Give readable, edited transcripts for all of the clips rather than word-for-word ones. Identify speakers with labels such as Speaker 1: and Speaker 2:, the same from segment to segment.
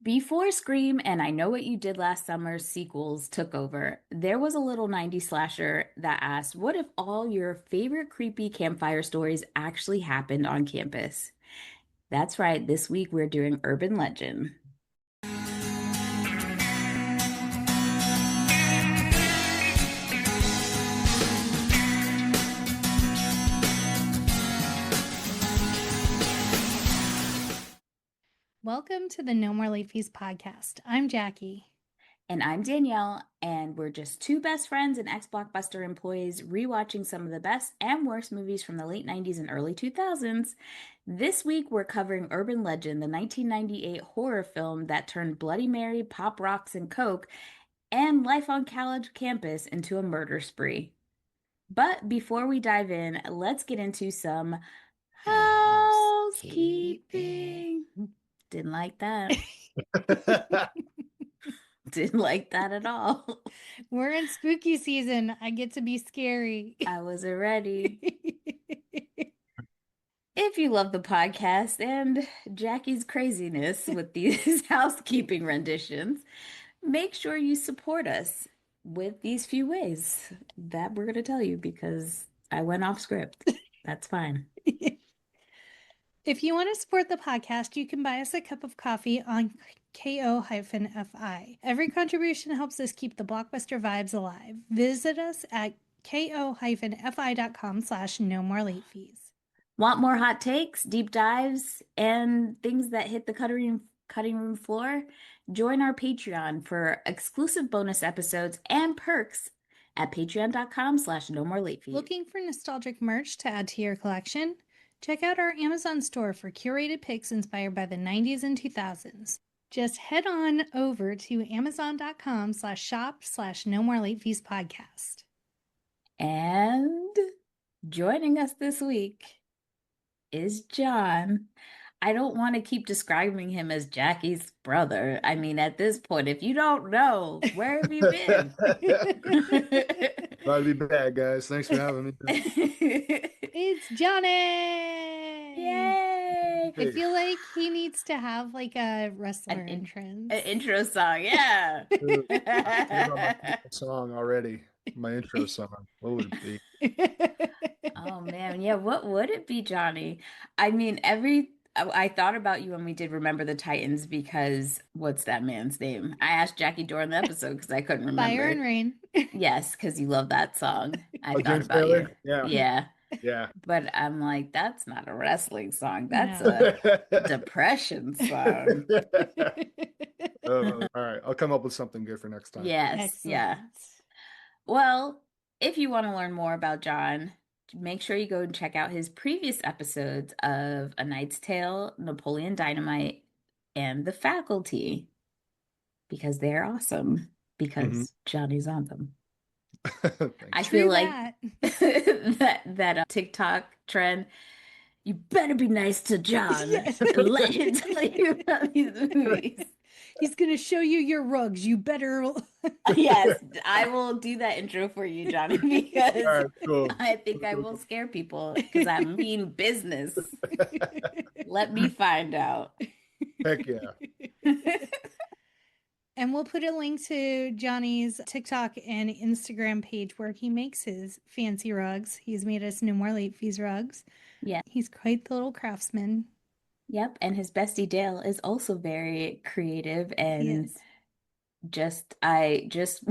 Speaker 1: Before Scream and I Know What You Did Last Summer sequels took over, there was a little 90s slasher that asked, what if all your favorite creepy campfire stories actually happened on campus? That's right, this week we're doing Urban Legend.
Speaker 2: Welcome to the No More Late Fees podcast. I'm Jackie.
Speaker 1: And I'm Danielle, and we're just two best friends and ex-Blockbuster employees rewatching some of the best and worst movies from the late 90s and early 2000s. This week, we're covering Urban Legend, the 1998 horror film that turned Bloody Mary, Pop Rocks, and Coke, and life on college campus into a murder spree. But before we dive in, let's get into some housekeeping. Didn't like that. Didn't like that at all.
Speaker 2: We're in spooky season. I get to be scary.
Speaker 1: I wasn't ready. If you love the podcast and Jackie's craziness with these housekeeping renditions, make sure you support us with these few ways that we're going to tell you because I went off script. That's fine.
Speaker 2: If you want to support the podcast, you can buy us a cup of coffee on ko-fi. Every contribution helps us keep the Blockbuster vibes alive. Visit us at ko-fi.com/no more late fees.
Speaker 1: Want more hot takes, deep dives, and things that hit the cutting room floor? Join our Patreon for exclusive bonus episodes and perks at patreon.com/no more late fees.
Speaker 2: Looking for nostalgic merch to add to your collection? Check out our Amazon store for curated picks inspired by the 90s and 2000s. Just head on over to amazon.com/shop/no more late fees podcast.
Speaker 1: And joining us this week is John. I don't want to keep describing him as Jackie's brother. I mean, at this point, if you don't know, where have you been?
Speaker 3: Glad to be back, guys. Thanks for having me.
Speaker 2: It's Johnny!
Speaker 1: Yay!
Speaker 2: I feel like he needs to have like a wrestler entrance.
Speaker 1: An intro song, yeah.
Speaker 3: Song already. My intro song. What would it be?
Speaker 1: Oh man, yeah, what would it be, Johnny? I mean, I thought about you when we did Remember the Titans because what's that man's name? I asked Jackie during the episode because I couldn't remember.
Speaker 2: Fire and Rain.
Speaker 1: Yes, because you love that song. I thought
Speaker 3: James
Speaker 1: about
Speaker 3: Taylor?
Speaker 1: you.
Speaker 3: Yeah.
Speaker 1: But I'm like, that's not a wrestling song. That's a depression song.
Speaker 3: All right. I'll come up with something good for next time.
Speaker 1: Yes,
Speaker 2: Excellent.
Speaker 1: yeah. Well, if you want to learn more about John, make sure you go and check out his previous episodes of A Knight's Tale, Napoleon Dynamite, and The Faculty because they're awesome because Johnny's on them. I feel like that TikTok trend. You better be nice to John.
Speaker 2: Yes.
Speaker 1: Let him tell you about these movies.
Speaker 2: He's gonna show you your rugs. You better.
Speaker 1: Yes, I will do that intro for you, Johnny, because
Speaker 3: right, cool.
Speaker 1: I think I will scare people because I mean business. Let me find out.
Speaker 3: Heck yeah.
Speaker 2: And we'll put a link to Johnny's TikTok and Instagram page where he makes his fancy rugs. He's made us No More Late Fees rugs.
Speaker 1: Yeah.
Speaker 2: He's quite the little craftsman.
Speaker 1: Yep. And his bestie Dale is also very creative and I just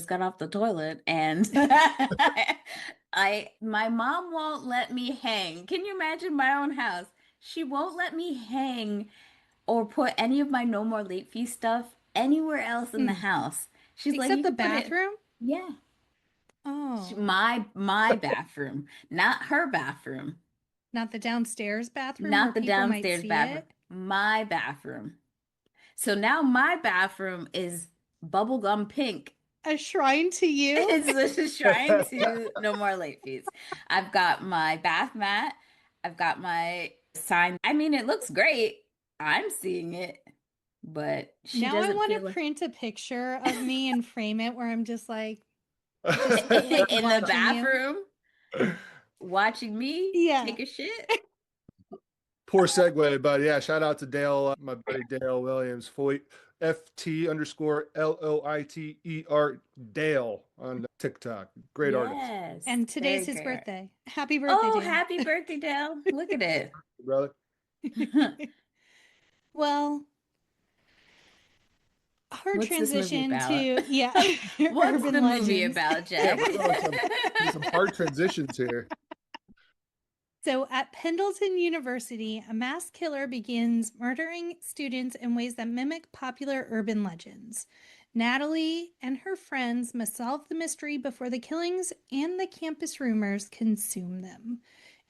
Speaker 1: got off the toilet and my mom won't let me hang. Can you imagine my own house? She won't let me hang or put any of my No More Late Fee stuff anywhere else in the house. She's
Speaker 2: Except
Speaker 1: like, you
Speaker 2: the
Speaker 1: can put it-
Speaker 2: bathroom?
Speaker 1: Yeah.
Speaker 2: Oh.
Speaker 1: My bathroom, not her bathroom.
Speaker 2: Not the downstairs bathroom?
Speaker 1: Not
Speaker 2: where
Speaker 1: the
Speaker 2: people might
Speaker 1: downstairs
Speaker 2: see
Speaker 1: bathroom.
Speaker 2: it?
Speaker 1: My bathroom. So now my bathroom is bubblegum pink.
Speaker 2: A shrine to you?
Speaker 1: It's a shrine to No More Late Fees. I've got my bath mat. I've got my sign. I mean, it looks great. I'm seeing it, but she
Speaker 2: now I
Speaker 1: doesn't
Speaker 2: want
Speaker 1: feel
Speaker 2: to
Speaker 1: like...
Speaker 2: print a picture of me and frame it where I'm just like
Speaker 1: in the
Speaker 2: watching you.
Speaker 1: bathroom watching me
Speaker 2: Yeah.
Speaker 1: take a shit.
Speaker 3: Poor segue, but yeah, shout out to Dale, my buddy Dale Williams, Foyt, FT_LOITER Dale on TikTok. Great artist,
Speaker 1: Yes,
Speaker 2: And today's
Speaker 1: very
Speaker 2: his
Speaker 1: great.
Speaker 2: birthday. Happy birthday,
Speaker 1: Oh,
Speaker 2: Dale.
Speaker 1: happy birthday, Dale. Look at it.
Speaker 3: brother.
Speaker 2: Well, hard
Speaker 1: What's this movie
Speaker 2: transition
Speaker 1: about?
Speaker 2: to, yeah,
Speaker 1: What's
Speaker 2: urban
Speaker 1: the movie
Speaker 2: legends.
Speaker 1: about,
Speaker 3: Yeah,
Speaker 1: Jen?
Speaker 3: we're going some hard transitions here.
Speaker 2: So, at Pendleton University, a mass killer begins murdering students in ways that mimic popular urban legends. Natalie and her friends must solve the mystery before the killings and the campus rumors consume them.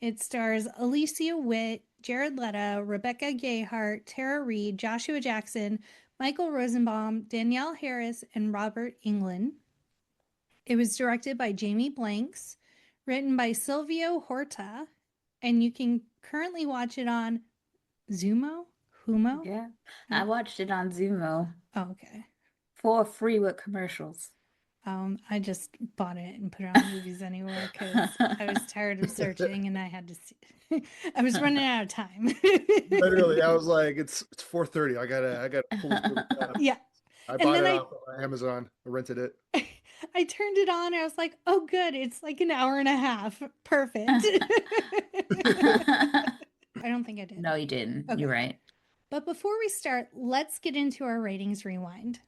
Speaker 2: It stars Alicia Witt, Jared Leto, Rebecca Gayheart, Tara Reid, Joshua Jackson, Michael Rosenbaum, Danielle Harris, and Robert Englund. It was directed by Jamie Blanks, written by Silvio Horta, and you can currently watch it on Zumo? Humo?
Speaker 1: Yeah, I watched it on Zumo
Speaker 2: Oh, okay.
Speaker 1: for free with commercials.
Speaker 2: I just bought it and put it on Movies Anywhere because I was tired of searching and I had to see. I was running out of time.
Speaker 3: Literally, I was like, it's 4:30. I gotta pull this movie up.
Speaker 2: Yeah.
Speaker 3: I
Speaker 2: And
Speaker 3: bought
Speaker 2: then
Speaker 3: it
Speaker 2: I
Speaker 3: off of Amazon. I rented it.
Speaker 2: I turned it on. I was like, oh, good. It's like an hour and a half. Perfect. I don't think I did.
Speaker 1: No, you didn't.
Speaker 2: Okay.
Speaker 1: You're right.
Speaker 2: But before we start, let's get into our ratings rewind.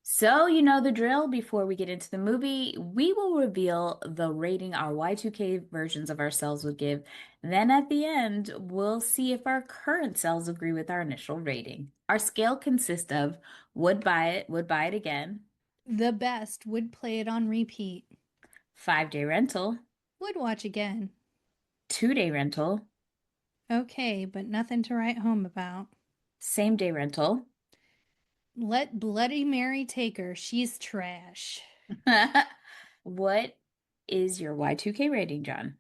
Speaker 1: So, you know the drill. Before we get into the movie, we will reveal the rating our Y2K versions of ourselves would give. Then at the end, we'll see if our current selves agree with our initial rating. Our scale consists of would buy it again,
Speaker 2: The best would play it on repeat.
Speaker 1: 5-day rental,
Speaker 2: Would watch again.
Speaker 1: 2-day rental,
Speaker 2: Okay, but nothing to write home about.
Speaker 1: same day rental.
Speaker 2: Let Bloody Mary take her. She's trash.
Speaker 1: What is your Y2K rating, John?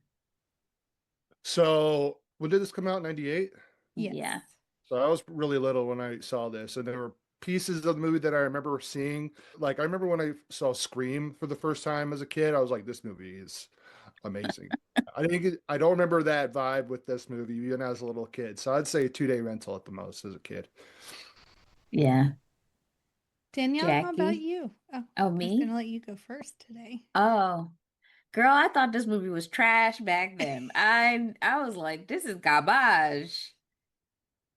Speaker 3: So when did this come out? 98?
Speaker 2: Yes.
Speaker 1: Yeah.
Speaker 3: So I was really little when I saw this, and there were pieces of the movie that I remember seeing. Like I remember when I saw Scream for the first time as a kid, I was like, this movie is amazing. I don't remember that vibe with this movie even as a little kid. So I'd say 2-day rental at the most as a kid.
Speaker 1: Yeah.
Speaker 2: Danielle, how about
Speaker 1: Jackie?
Speaker 2: you? Oh,
Speaker 1: Oh,
Speaker 2: I was going
Speaker 1: me?
Speaker 2: to let you go first today.
Speaker 1: Oh, girl, I thought this movie was trash back then. I was like, this is garbage.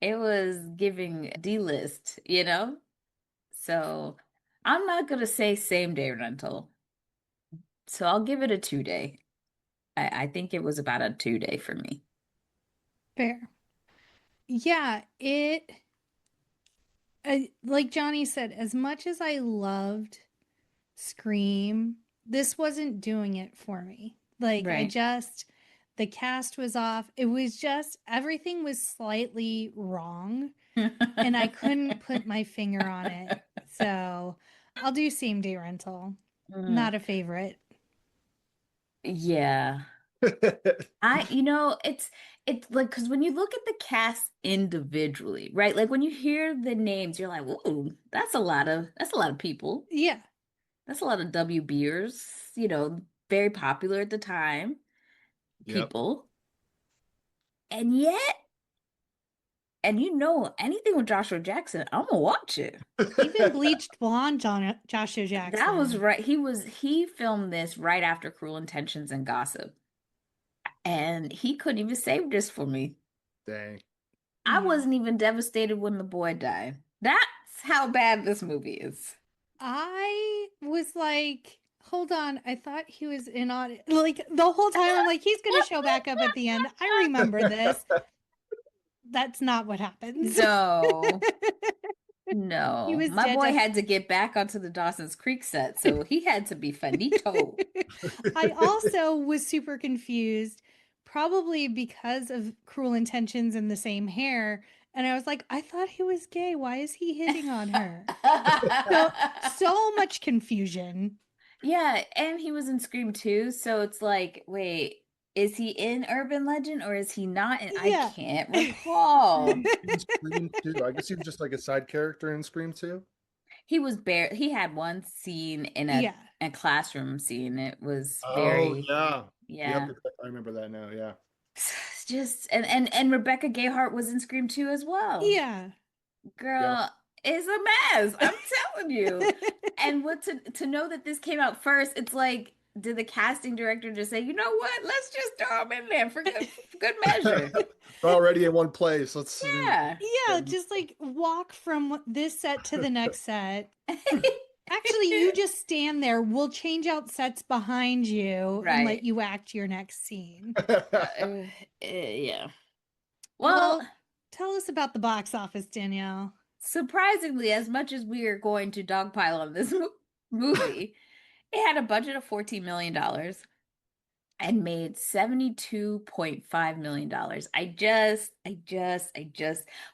Speaker 1: It was giving D-list, you know? So I'm not gonna say same day rental. So I'll give it a 2-day. I think it was about a 2-day for me.
Speaker 2: Fair. Yeah, like Johnny said, as much as I loved Scream, this wasn't doing it for me. Like,
Speaker 1: Right.
Speaker 2: the cast was off. It was just, everything was slightly wrong, and I couldn't put my finger on it. So I'll do same day rental.
Speaker 1: Mm,
Speaker 2: Not a favorite.
Speaker 1: yeah. It's like because when you look at the cast individually, right? Like when you hear the names, you're like, "Ooh, that's a lot of people.
Speaker 2: Yeah.
Speaker 1: That's a lot of WBers, very popular at the time,
Speaker 3: Yep.
Speaker 1: people." And yet, anything with Joshua Jackson, I'm gonna watch it.
Speaker 2: Even bleached blonde Joshua
Speaker 1: That was
Speaker 2: Jackson.
Speaker 1: right. He filmed this right after Cruel Intentions and Gossip. And he couldn't even save this for me.
Speaker 3: Dang.
Speaker 1: I
Speaker 2: Yeah.
Speaker 1: wasn't even devastated when the boy died. That's how bad this movie is.
Speaker 2: I was like, hold on. I thought he was in on it. Like the whole time, I'm like, he's going to show back up at the end. I remember this. That's not what happens.
Speaker 1: No,
Speaker 2: He
Speaker 1: no.
Speaker 2: was
Speaker 1: My
Speaker 2: dead
Speaker 1: boy
Speaker 2: to.
Speaker 1: had to get back onto the Dawson's Creek set, so he had to be finito.
Speaker 2: I also was super confused, probably because of Cruel Intentions and the same hair. And I was like, I thought he was gay. Why is he hitting on her? So much confusion.
Speaker 1: Yeah, and he was in Scream 2, so it's like, wait, is he in Urban Legend or is he not? And I
Speaker 2: Yeah.
Speaker 1: can't recall.
Speaker 3: In Scream 2. I guess he was just like a side character in Scream 2.
Speaker 1: He had one scene in
Speaker 2: Yeah.
Speaker 1: a classroom scene. It was
Speaker 3: Oh
Speaker 1: very,
Speaker 3: yeah. Yep.
Speaker 1: yeah.
Speaker 3: I remember that now. Yeah.
Speaker 1: just and Rebecca Gayheart was in Scream 2 as well.
Speaker 2: Yeah.
Speaker 3: Yeah.
Speaker 1: Girl, it's a mess. I'm telling you. And what to know that this came out first, it's like, did the casting director just say, you know what? Let's just throw them in there for good measure.
Speaker 3: They're already in one place. Let's
Speaker 1: Yeah.
Speaker 2: Yeah, just like walk from this set to the next set. Actually, you just stand there. We'll change out sets behind you and let
Speaker 1: Right.
Speaker 2: you act your next scene.
Speaker 1: Yeah. Well,
Speaker 2: Well, tell us about the box office, Danielle.
Speaker 1: surprisingly, as much as we are going to dogpile on this movie, it had a budget of $14 million dollars and made $72.5 million. Dollars.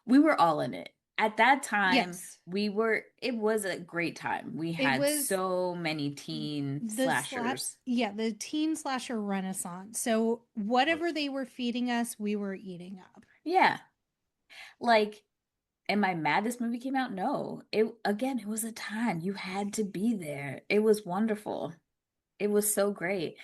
Speaker 1: We were all in it. At that time,
Speaker 2: Yes,
Speaker 1: it was a great time. We
Speaker 2: it
Speaker 1: had
Speaker 2: was
Speaker 1: so many teen slashers.
Speaker 2: the teen slasher renaissance. So whatever they were feeding us, we were eating up.
Speaker 1: Yeah. Like, am I mad this movie came out? No. It was a time. You had to be there. It was wonderful. It was so great.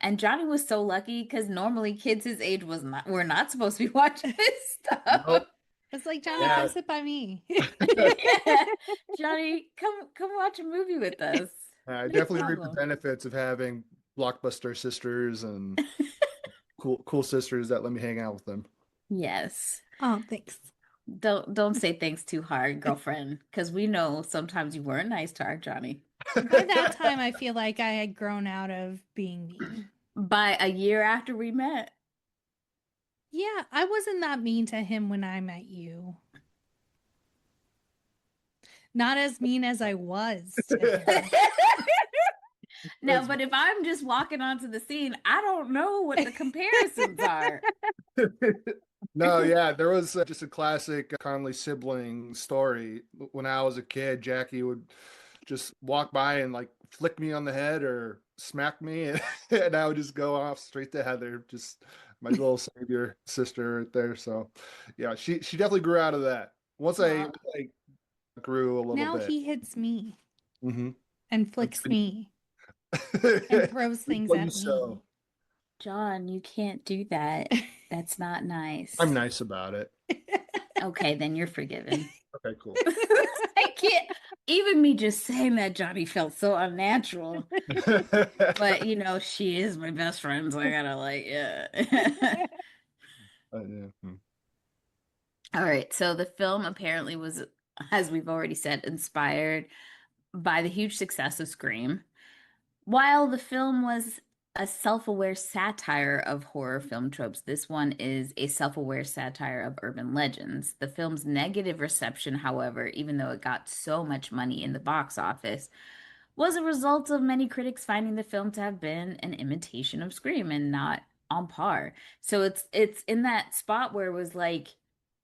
Speaker 1: And Johnny was so lucky because normally kids his age were not supposed to be watching this stuff.
Speaker 3: Nope.
Speaker 2: It's like, Johnny, come
Speaker 3: Yeah.
Speaker 2: sit by me.
Speaker 1: Yeah. Johnny, come watch a movie with us.
Speaker 3: I
Speaker 1: No
Speaker 3: definitely reap the
Speaker 1: problem.
Speaker 3: benefits of having Blockbuster sisters and cool sisters that let me hang out with them.
Speaker 1: Yes.
Speaker 2: Oh, thanks.
Speaker 1: Don't say thanks too hard, girlfriend, because we know sometimes you weren't nice to our Johnny.
Speaker 2: By that time, I feel like I had grown out of being mean.
Speaker 1: By a year after we met.
Speaker 2: Yeah, I wasn't that mean to him when I met you. Not as mean as I was to him.
Speaker 1: No, but if I'm just walking onto the scene, I don't know what the comparisons are.
Speaker 3: No, yeah, there was just a classic Conley sibling story. When I was a kid, Jackie would just walk by and like flick me on the head or smack me, and I would just go off straight to Heather, just my little savior sister right there. So, yeah, she definitely grew out of that.
Speaker 1: Well,
Speaker 3: Once I grew a little
Speaker 2: Now
Speaker 3: bit.
Speaker 2: he hits me
Speaker 3: Hmm.
Speaker 2: and
Speaker 3: That's
Speaker 2: flicks
Speaker 3: been
Speaker 2: me and throws things
Speaker 3: what you
Speaker 2: at me.
Speaker 3: sow.
Speaker 1: John, you can't do that. That's not
Speaker 3: I'm
Speaker 1: nice.
Speaker 3: nice about it.
Speaker 1: Okay, then you're forgiven.
Speaker 3: Okay, cool.
Speaker 1: I can't. Even me just saying that, Johnny, felt so unnatural. But she is my best friend, so I gotta yeah.
Speaker 3: Yeah.
Speaker 1: All right, so the film apparently was, as we've already said, inspired by the huge success of Scream. While the film was a self-aware satire of horror film tropes, this one is a self-aware satire of urban legends. The film's negative reception, however, even though it got so much money in the box office, was a result of many critics finding the film to have been an imitation of Scream and not on par. So it's in that spot where it was like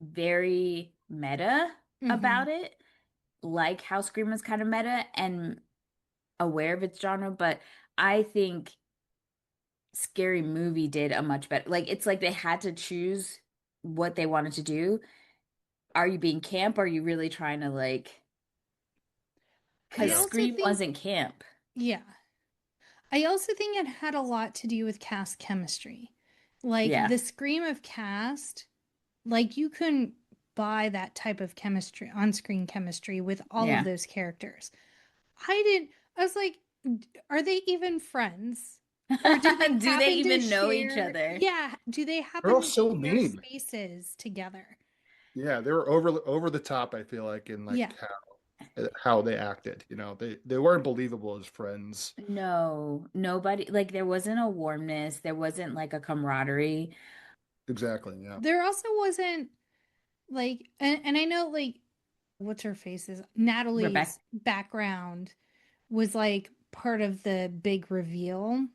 Speaker 1: very meta
Speaker 2: Hmm.
Speaker 1: about it, like how Scream was kind of meta and aware of its genre, but I think Scary Movie did a much better. Like it's like they had to choose what they wanted to do. Are you being camp? Or are you really trying to
Speaker 2: I
Speaker 1: because
Speaker 3: Yeah.
Speaker 2: also
Speaker 1: Scream
Speaker 2: think,
Speaker 1: wasn't camp.
Speaker 2: yeah, I also think it had a lot to do with cast chemistry. Like
Speaker 1: Yeah,
Speaker 2: the scream of cast, like you couldn't buy that type of chemistry, on screen chemistry with all of
Speaker 1: yeah.
Speaker 2: those characters. I was like, are they even friends? Or do they
Speaker 1: Do they
Speaker 2: happen to
Speaker 1: even know each
Speaker 2: share?
Speaker 1: other?
Speaker 2: Yeah, do they
Speaker 3: They're all
Speaker 2: happen to
Speaker 3: so
Speaker 2: share
Speaker 3: mean.
Speaker 2: spaces together?
Speaker 3: Yeah, they were over the top, I feel like, in
Speaker 2: Yeah.
Speaker 3: like how they acted. They weren't believable as friends.
Speaker 1: No, nobody, like there wasn't a warmness, there wasn't like a camaraderie.
Speaker 3: Exactly. Yeah.
Speaker 2: There also wasn't like, and I know like what's her face's
Speaker 1: Rebecca,
Speaker 2: Natalie's background was like part of the big reveal,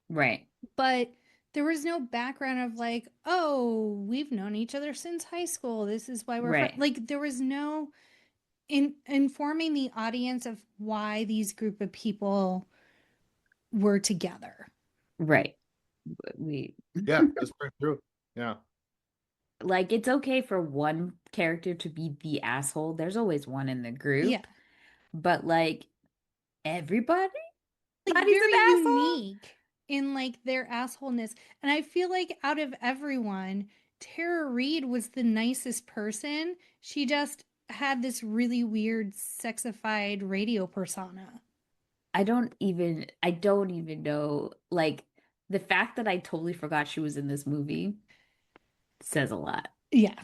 Speaker 1: right,
Speaker 2: but there was no background of like, oh, we've known each other since high school. This is why we're friends.
Speaker 1: right,
Speaker 2: Like there was no in informing the audience of why these group of people were together.
Speaker 1: right. We
Speaker 3: Yeah, that's pretty true. Yeah.
Speaker 1: like it's okay for one character to be the asshole. There's always one in the
Speaker 2: Yeah.
Speaker 1: group, but like everybody,
Speaker 2: Like
Speaker 1: everybody's an
Speaker 2: very
Speaker 1: asshole.
Speaker 2: unique. in like their assholeness. And I feel like out of everyone, Tara Reid was the nicest person. She just had this really weird sexified radio persona.
Speaker 1: I don't even know. Like, the fact that I totally forgot she was in this movie says a lot.
Speaker 2: Yeah.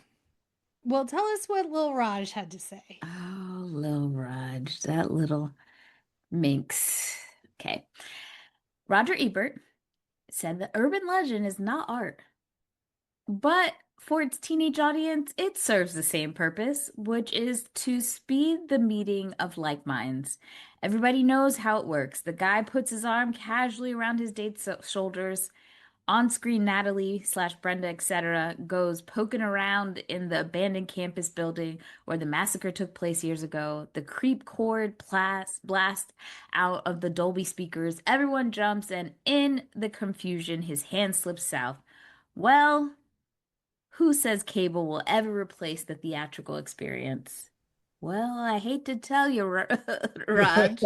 Speaker 2: Well, tell us what Lil Raj had to say.
Speaker 1: Oh, Lil Raj, that little minx. Okay. Roger Ebert said that urban legend is not art, but for its teenage audience, it serves the same purpose, which is to speed the meeting of like minds. Everybody knows how it works. The guy puts his arm casually around his date's shoulders. On-screen Natalie slash Brenda, etc., goes poking around in the abandoned campus building where the massacre took place years ago. The creep chord blast out of the Dolby speakers. Everyone jumps, and in the confusion, his hand slips south. Well, who says cable will ever replace the theatrical experience? Well, I hate to tell you, Raj.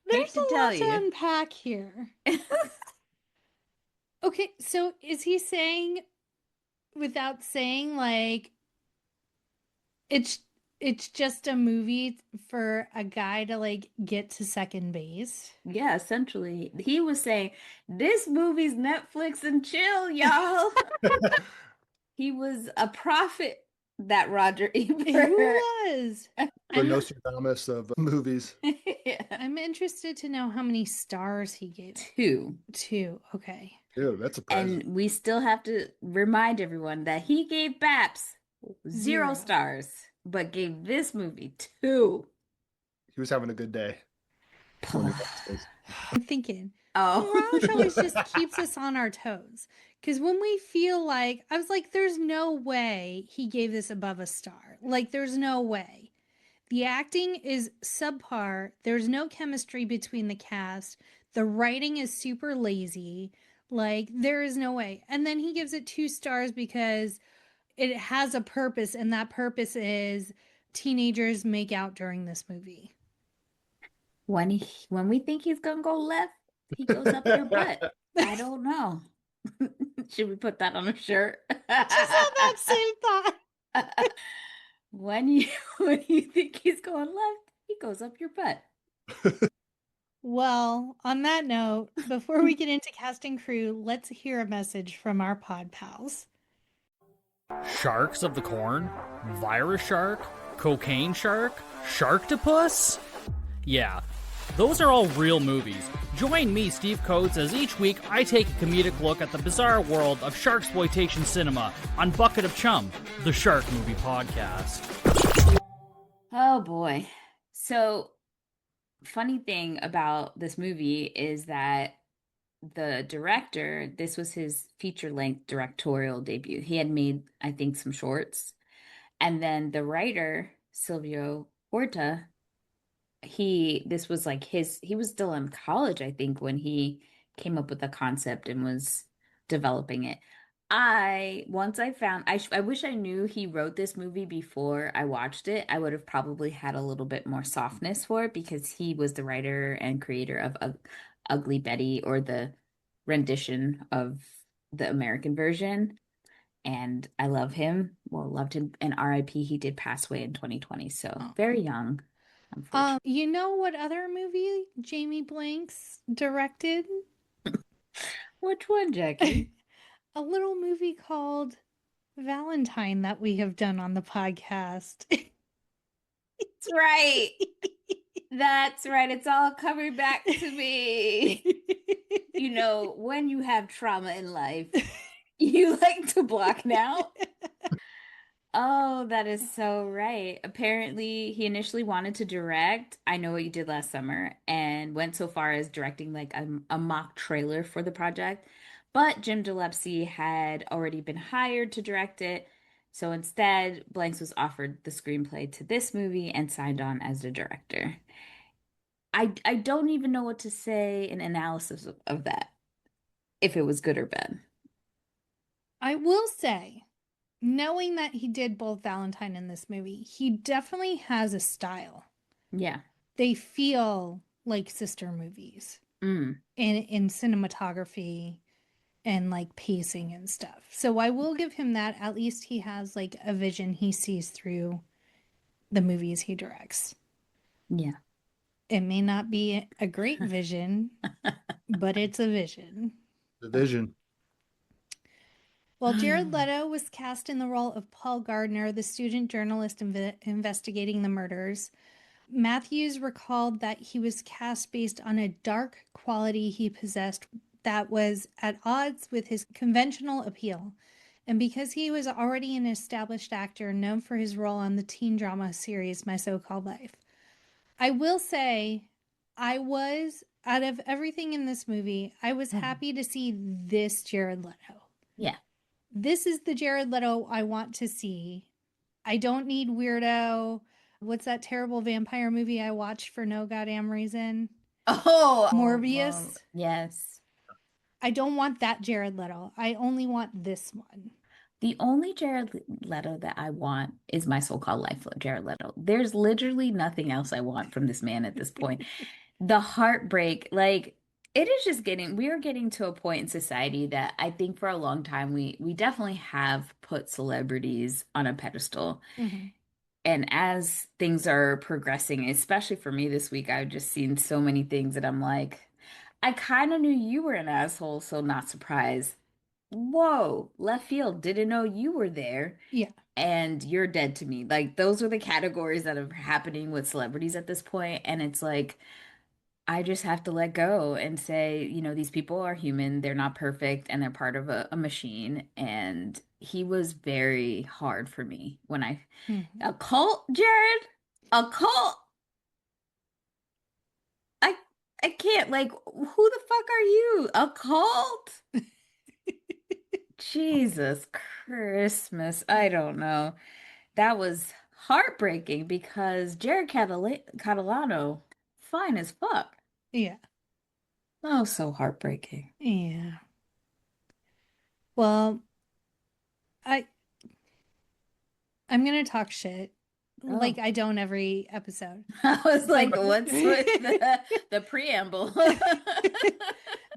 Speaker 1: Hate
Speaker 2: There's
Speaker 1: to
Speaker 2: a
Speaker 1: tell
Speaker 2: lot to
Speaker 1: you.
Speaker 2: unpack here. Okay, so is he saying, without saying, like, it's it's just a movie for a guy to like get to second base?
Speaker 1: Yeah, essentially. He was saying, this movie's Netflix and chill, y'all. He was a prophet, that Roger
Speaker 2: Who
Speaker 1: Ebert.
Speaker 2: was?
Speaker 3: The
Speaker 2: I'm
Speaker 3: Nostradamus of movies.
Speaker 1: Yeah.
Speaker 2: I'm interested to know how many stars he gave it.
Speaker 1: Two.
Speaker 2: Two. Okay.
Speaker 3: Ew, that's surprising.
Speaker 1: And we still have to remind everyone that he gave Baps 0
Speaker 2: Zero.
Speaker 1: stars, but gave this movie 2.
Speaker 3: He was having a good day when he watched this.
Speaker 2: I'm thinking,
Speaker 1: Oh.
Speaker 2: Raj always just keeps us on our toes. Because when we feel like, I was like, there's no way he gave this above a star. Like, there's no way. The acting is subpar. There's no chemistry between the cast. The writing is super lazy. Like, there is no way. And then he gives it 2 stars because it has a purpose, and that purpose is teenagers make out during this movie.
Speaker 1: When we think he's gonna go left, he goes up your butt. I don't know. Should we put that on a shirt?
Speaker 2: Just had that same thought.
Speaker 1: When you when you think he's going left, he goes up your butt.
Speaker 2: Well, on that note, before we get into cast and crew, let's hear a message from our pod pals.
Speaker 4: Sharks of the corn? Virus shark? Cocaine shark? Sharktopus? Yeah, those are all real movies. Join me, Steve Coates, as each week I take a comedic look at the bizarre world of sharksploitation cinema on Bucket of Chum, the Shark Movie Podcast.
Speaker 1: Oh boy. So, funny thing about this movie is that the director, this was his feature-length directorial debut. He had made, I think, some shorts. And then the writer, Silvio Horta, this was like he was still in college, I think, when he came up with the concept and was developing it. Once I found, I wish I knew he wrote this movie before I watched it. I would have probably had a little bit more softness for it because he was the writer and creator of Ugly Betty, or the rendition of the American version. And I love him. Well, loved him. And RIP, he did pass away in 2020. So very young, unfortunately.
Speaker 2: You know what other movie Jamie Blanks directed?
Speaker 1: Which one, Jackie?
Speaker 2: A little movie called Valentine that we have done on the podcast.
Speaker 1: That's right. That's right. It's all coming back to me. You know, when you have trauma in life, you like to block now. Oh, that is so right. Apparently, he initially wanted to direct I Know What You Did Last Summer and went so far as directing like a mock trailer for the project. But Jim Gillespie had already been hired to direct it. So instead, Blanks was offered the screenplay to this movie and signed on as the director. I don't even know what to say in analysis of that, if it was good or bad.
Speaker 2: I will say, knowing that he did both Valentine and this movie, he definitely has a style.
Speaker 1: Yeah.
Speaker 2: They feel like sister movies.
Speaker 1: Mm.
Speaker 2: in cinematography and like pacing and stuff. So I will give him that. At least he has like a vision he sees through the movies he directs.
Speaker 1: Yeah.
Speaker 2: It may not be a great vision, but it's a vision.
Speaker 3: The vision.
Speaker 2: Well, Jared Leto was cast in the role of Paul Gardner, the student journalist investigating the murders. Matthews recalled that he was cast based on a dark quality he possessed that was at odds with his conventional appeal. And because he was already an established actor known for his role on the teen drama series My So-Called Life. I will say, out of everything in this movie, I was happy to see this Jared Leto.
Speaker 1: Yeah.
Speaker 2: This is the Jared Leto I want to see. I don't need weirdo. What's that terrible vampire movie I watched for no goddamn reason?
Speaker 1: Oh,
Speaker 2: Morbius.
Speaker 1: Yes.
Speaker 2: I don't want that Jared Leto. I only want this one.
Speaker 1: The only Jared Leto that I want is My So-Called Life Jared Leto. There's literally nothing else I want from this man at this point. The heartbreak, like it is just we are getting to a point in society that I think for a long time we definitely have put celebrities on a pedestal.
Speaker 2: Mm-hmm.
Speaker 1: And as things are progressing, especially for me this week, I've just seen so many things that I'm like, I kind of knew you were an asshole, so not surprised. Whoa, left field, didn't know you were there.
Speaker 2: Yeah.
Speaker 1: And you're dead to me. Like, those are the categories that are happening with celebrities at this point. And it's like, I just have to let go and say, these people are human. They're not perfect and they're part of a machine. And he was very hard for me when
Speaker 2: Mm-hmm.
Speaker 1: a cult, Jared? A cult? I I can't, like, who the fuck are you? A cult? Jesus Christmas. I don't know. That was heartbreaking because Jared Catalano, fine as fuck.
Speaker 2: Yeah.
Speaker 1: Oh, so heartbreaking.
Speaker 2: Yeah. Well, I I'm gonna talk shit like
Speaker 1: Oh.
Speaker 2: I don't every episode.
Speaker 1: I was like,
Speaker 2: But
Speaker 1: what's with the preamble?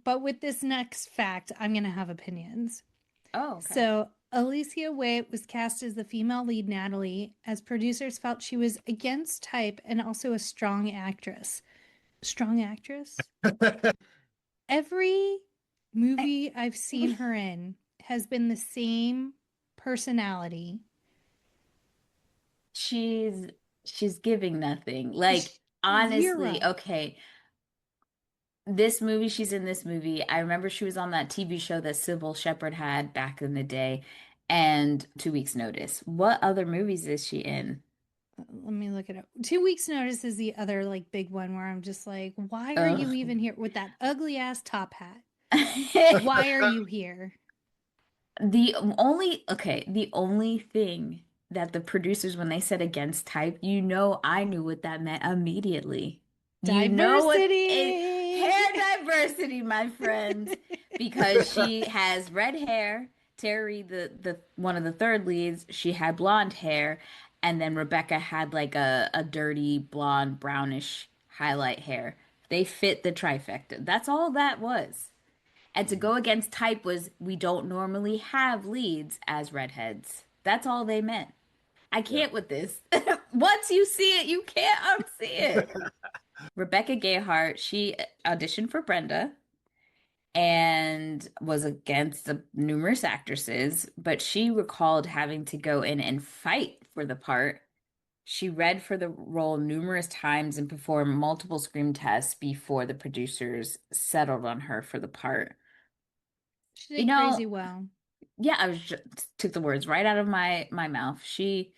Speaker 2: but with this next fact, I'm gonna have opinions.
Speaker 1: Oh, okay.
Speaker 2: So Alicia Waite was cast as the female lead Natalie, as producers felt she was against type and also a strong actress. Strong actress? Every movie I've seen her in has been the same personality.
Speaker 1: She's she's giving nothing. Like, honestly,
Speaker 2: Zero.
Speaker 1: okay. This movie, she's in this movie. I remember she was on that TV show that Sybil Shepherd had back in the day, and 2 weeks notice. What other movies is she in?
Speaker 2: Let me look it up. 2 weeks notice is the other like big one where I'm just like, why are you
Speaker 1: Ugh.
Speaker 2: even here with that ugly ass top hat? Why are you here?
Speaker 1: The only thing that the producers, when they said against type, I knew what that meant immediately. You know what it,
Speaker 2: Diversity.
Speaker 1: hair diversity, my friends, because she has red hair. Terry, the one of the third leads, she had blonde hair, and then Rebecca had like a dirty blonde brownish highlight hair. They fit the trifecta. That's all that was. And to go against type was we don't normally have leads as redheads. That's all they meant. I
Speaker 3: Yeah.
Speaker 1: can't with this. Once you see it, you can't unsee it. Rebecca Gayheart, she auditioned for Brenda and was against the numerous actresses, but she recalled having to go in and fight for the part. She read for the role numerous times and performed multiple screen tests before the producers settled on her for the part.
Speaker 2: She
Speaker 1: You
Speaker 2: did crazy
Speaker 1: know,
Speaker 2: well.
Speaker 1: yeah, I was just took the words right out of my mouth. She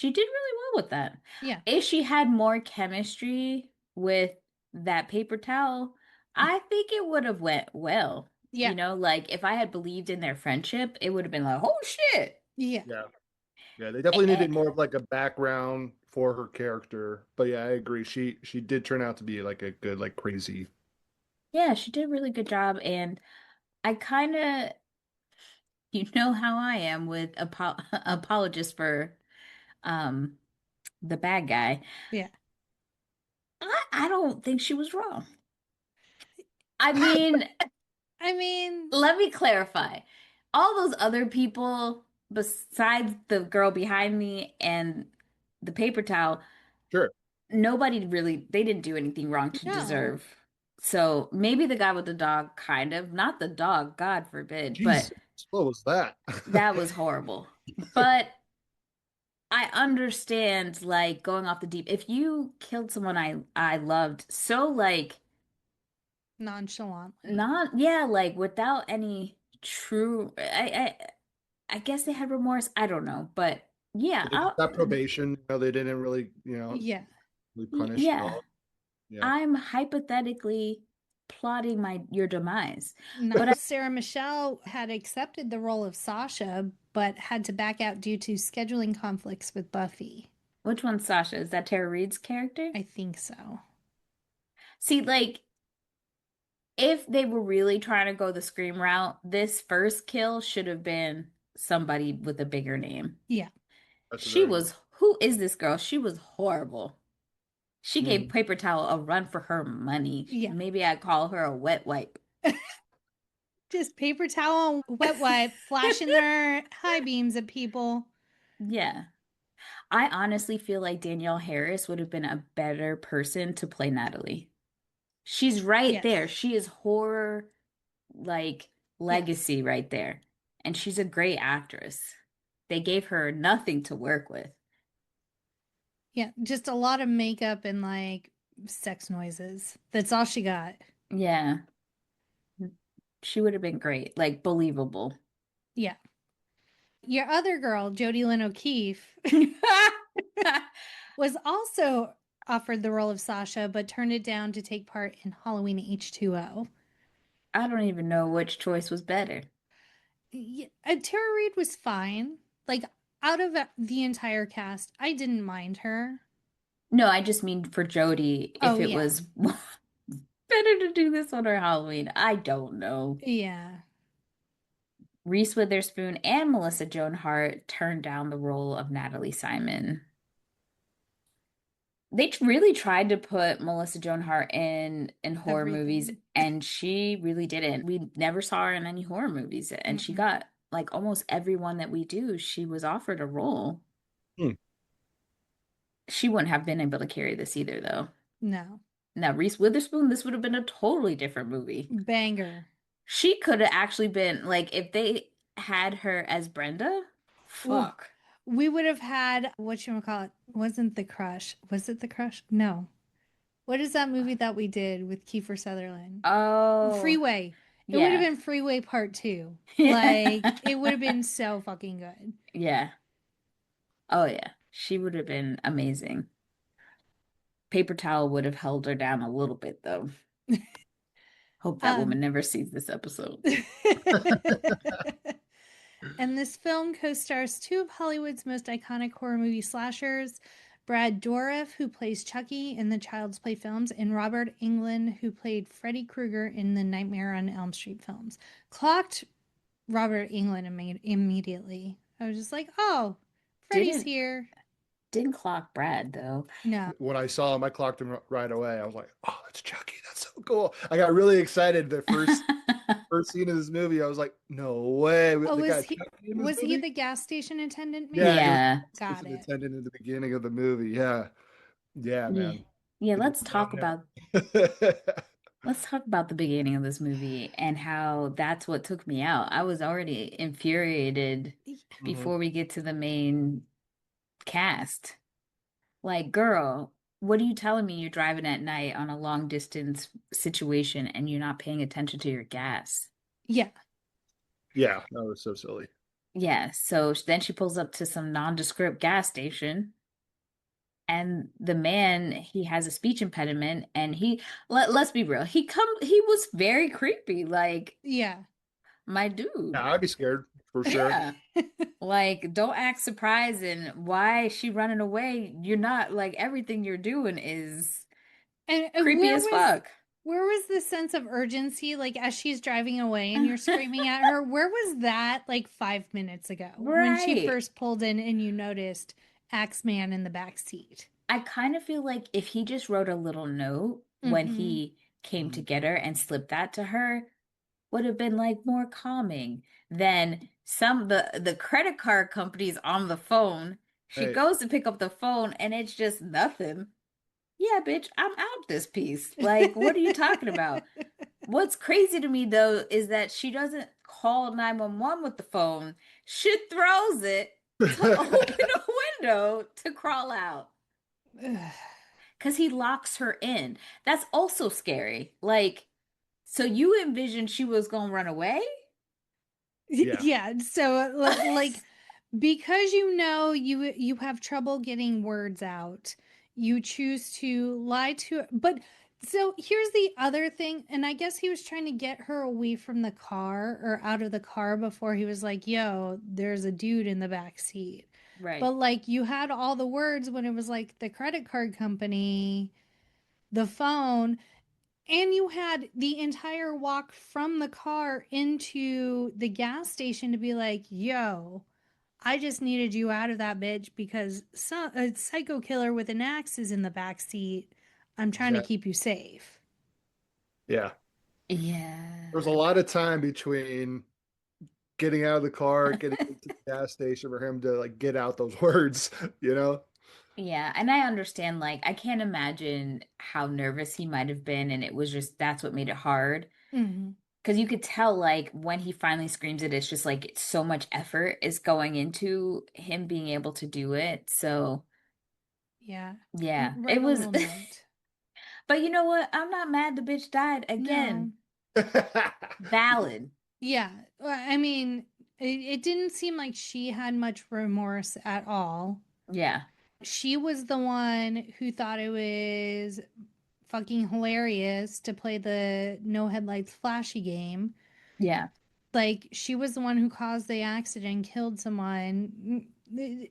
Speaker 1: did really well with that.
Speaker 2: Yeah.
Speaker 1: If she had more chemistry with that paper towel, I think it would have went well.
Speaker 2: Yeah.
Speaker 1: Like if I had believed in their friendship, it would have been like, oh shit.
Speaker 2: Yeah.
Speaker 3: Yeah. Yeah, they definitely
Speaker 1: Eh,
Speaker 3: needed more of like a background for her character. But yeah, I agree. She did turn out to be like a good, like crazy.
Speaker 1: yeah, she did a really good job, and I kind of, how I am with apologists for um the bad guy.
Speaker 2: Yeah.
Speaker 1: I don't think she was wrong. I mean,
Speaker 2: I mean,
Speaker 1: let me clarify. All those other people, besides the girl behind me and the paper towel,
Speaker 3: Sure.
Speaker 1: nobody really, they didn't do anything wrong to
Speaker 2: no.
Speaker 1: deserve. So maybe the guy with the dog, kind of, not the dog, God forbid, but
Speaker 3: Jesus, what was that?
Speaker 1: that was horrible. But I understand, like, going off the deep. If you killed someone I loved, so like
Speaker 2: Nonchalantly.
Speaker 1: not, yeah, like without any true, I guess they had remorse. I don't know, but yeah,
Speaker 3: They just got probation. They didn't really,
Speaker 2: Yeah.
Speaker 3: really punish at
Speaker 1: yeah,
Speaker 3: all. Yeah.
Speaker 1: I'm hypothetically plotting your demise.
Speaker 2: Now, Sarah Michelle had accepted the role of Sasha, but had to back out due to scheduling conflicts with Buffy.
Speaker 1: Which one's Sasha? Is that Tara Reid's character?
Speaker 2: I think so.
Speaker 1: See, like, if they were really trying to go the Scream route, this first kill should have been somebody with a bigger name.
Speaker 2: Yeah.
Speaker 3: That's
Speaker 1: She
Speaker 3: very
Speaker 1: was, who is this girl? She was horrible. She gave
Speaker 3: Mhm.
Speaker 1: Paper Towel a run for her money.
Speaker 2: Yeah.
Speaker 1: Maybe I'd call her a wet wipe.
Speaker 2: Just paper towel, wet wipe, flashing their high beams at people.
Speaker 1: Yeah. I honestly feel like Danielle Harris would have been a better person to play Natalie. She's right there.
Speaker 2: Yes.
Speaker 1: She is horror like legacy
Speaker 2: Yes.
Speaker 1: right there. And she's a great actress. They gave her nothing to work with.
Speaker 2: Yeah. Just a lot of makeup and like sex noises. That's all she got.
Speaker 1: Yeah. She would have been great, like believable.
Speaker 2: Yeah. Your other girl, Jodie Lynn O'Keefe, was also offered the role of Sasha, but turned it down to take part in Halloween H2O.
Speaker 1: I don't even know which choice was better.
Speaker 2: Tara Reid was fine. Like, out of the entire cast, I didn't mind her.
Speaker 1: No, I just mean for Jodie, if
Speaker 2: Oh,
Speaker 1: it
Speaker 2: yeah.
Speaker 1: was better to do this on her Halloween. I don't know.
Speaker 2: Yeah.
Speaker 1: Reese Witherspoon and Melissa Joan Hart turned down the role of Natalie Simon. They really tried to put Melissa Joan Hart in horror movies,
Speaker 2: Everything.
Speaker 1: and she really didn't. We never saw her in any horror movies, and she got like almost everyone that we do, she was offered a role.
Speaker 3: Hmm.
Speaker 1: She wouldn't have been able to carry this either, though.
Speaker 2: No.
Speaker 1: Now, Reese Witherspoon, this would have been a totally different movie.
Speaker 2: Banger.
Speaker 1: She could have actually been like if they had her as Brenda, fuck.
Speaker 2: Ooh, we would have had whatchamacallit. Wasn't The Crush. Was it The Crush? No. What is that movie that we did with Kiefer Sutherland?
Speaker 1: Oh,
Speaker 2: Freeway. It would have
Speaker 1: yeah.
Speaker 2: been Freeway Part 2.
Speaker 1: Yeah.
Speaker 2: Like, it would have been so fucking good.
Speaker 1: Yeah. Oh, yeah. She would have been amazing. Paper Towel would have held her down a little bit, though. Hope that woman never sees this episode.
Speaker 2: And this film co-stars two of Hollywood's most iconic horror movie slashers, Brad Dourif, who plays Chucky in the Child's Play films, and Robert Englund, who played Freddy Krueger in the Nightmare on Elm Street films. Clocked Robert Englund immediately. I was just like, oh, Freddy's here.
Speaker 1: Didn't clock Brad, though.
Speaker 2: No.
Speaker 3: When I saw him, I clocked him right away. I was like, "Oh, it's Chucky! That's so cool!" I got really excited. The first scene of this movie, I was like, "No way!"
Speaker 2: Oh,
Speaker 3: was
Speaker 2: he the gas station attendant?
Speaker 3: Yeah,
Speaker 1: yeah.
Speaker 2: Got it.
Speaker 3: Attendant in the beginning of the movie. Yeah, man.
Speaker 1: Yeah, let's talk about the beginning of this movie and how that's what took me out. I was already infuriated before we get to the main cast. Like, girl, what are you telling me? You're driving at night on a long distance situation and you're not paying attention to your gas.
Speaker 2: Yeah.
Speaker 3: Yeah, that was so silly.
Speaker 1: Yeah, so then she pulls up to some nondescript gas station. And the man, he has a speech impediment, and let's be real, he was very creepy, like,
Speaker 2: yeah,
Speaker 1: my dude.
Speaker 3: Yeah, I'd be scared for sure.
Speaker 1: Yeah. Like, don't act surprised, and why is she running away? You're not, like, everything you're doing is creepy as fuck.
Speaker 2: Where was the sense of urgency, like, as she's driving away and you're screaming at her? Where was that, like, 5 minutes ago?
Speaker 1: Right.
Speaker 2: When she first pulled in and you noticed Axeman in the back seat.
Speaker 1: I kind of feel like if he just wrote a little note when he came to
Speaker 3: Mhm.
Speaker 1: get her and slipped that to her would have been like more calming than the credit card companies on the phone. She
Speaker 3: Right.
Speaker 1: goes to pick up the phone and it's just nothing. Yeah, bitch, I'm out this piece. Like, what are you talking about? What's crazy to me though is that she doesn't call 911 with the phone. She throws it to open a window to crawl out because he locks her in. That's also scary. Like, so you envisioned she was gonna run away?
Speaker 3: Yeah.
Speaker 2: Yeah, so like because you have trouble getting words out, you choose to lie to, but so here's the other thing, and I guess he was trying to get her away from the car or out of the car before he was like, yo, there's a dude in the back seat. But
Speaker 1: Right.
Speaker 2: like you had all the words when it was like the credit card company, the phone, and you had the entire walk from the car into the gas station to be like, yo, I just needed you out of that bitch because a psycho killer with an axe is in the back seat. I'm trying to
Speaker 3: Exactly.
Speaker 2: keep you safe.
Speaker 3: Yeah. There's a
Speaker 1: Yeah.
Speaker 3: lot of time between getting out of the car, getting into the gas station for him to like get out those words, you know?
Speaker 1: Yeah, and I understand, like, I can't imagine how nervous he might have been, and it was just that's what made it hard.
Speaker 2: Mm-hmm.
Speaker 1: Because you could tell, like, when he finally screams it, it's just like so much effort is going into him being able to do it. So,
Speaker 2: Yeah.
Speaker 1: yeah, it
Speaker 2: Write a
Speaker 1: was.
Speaker 2: little note.
Speaker 1: But you know what? I'm not mad the bitch died
Speaker 2: No.
Speaker 1: again. Valid.
Speaker 2: Yeah. I mean, it didn't seem like she had much remorse at all.
Speaker 1: Yeah,
Speaker 2: She was the one who thought it was fucking hilarious to play the no headlights flashy game.
Speaker 1: yeah,
Speaker 2: Like she was the one who caused the accident, killed someone.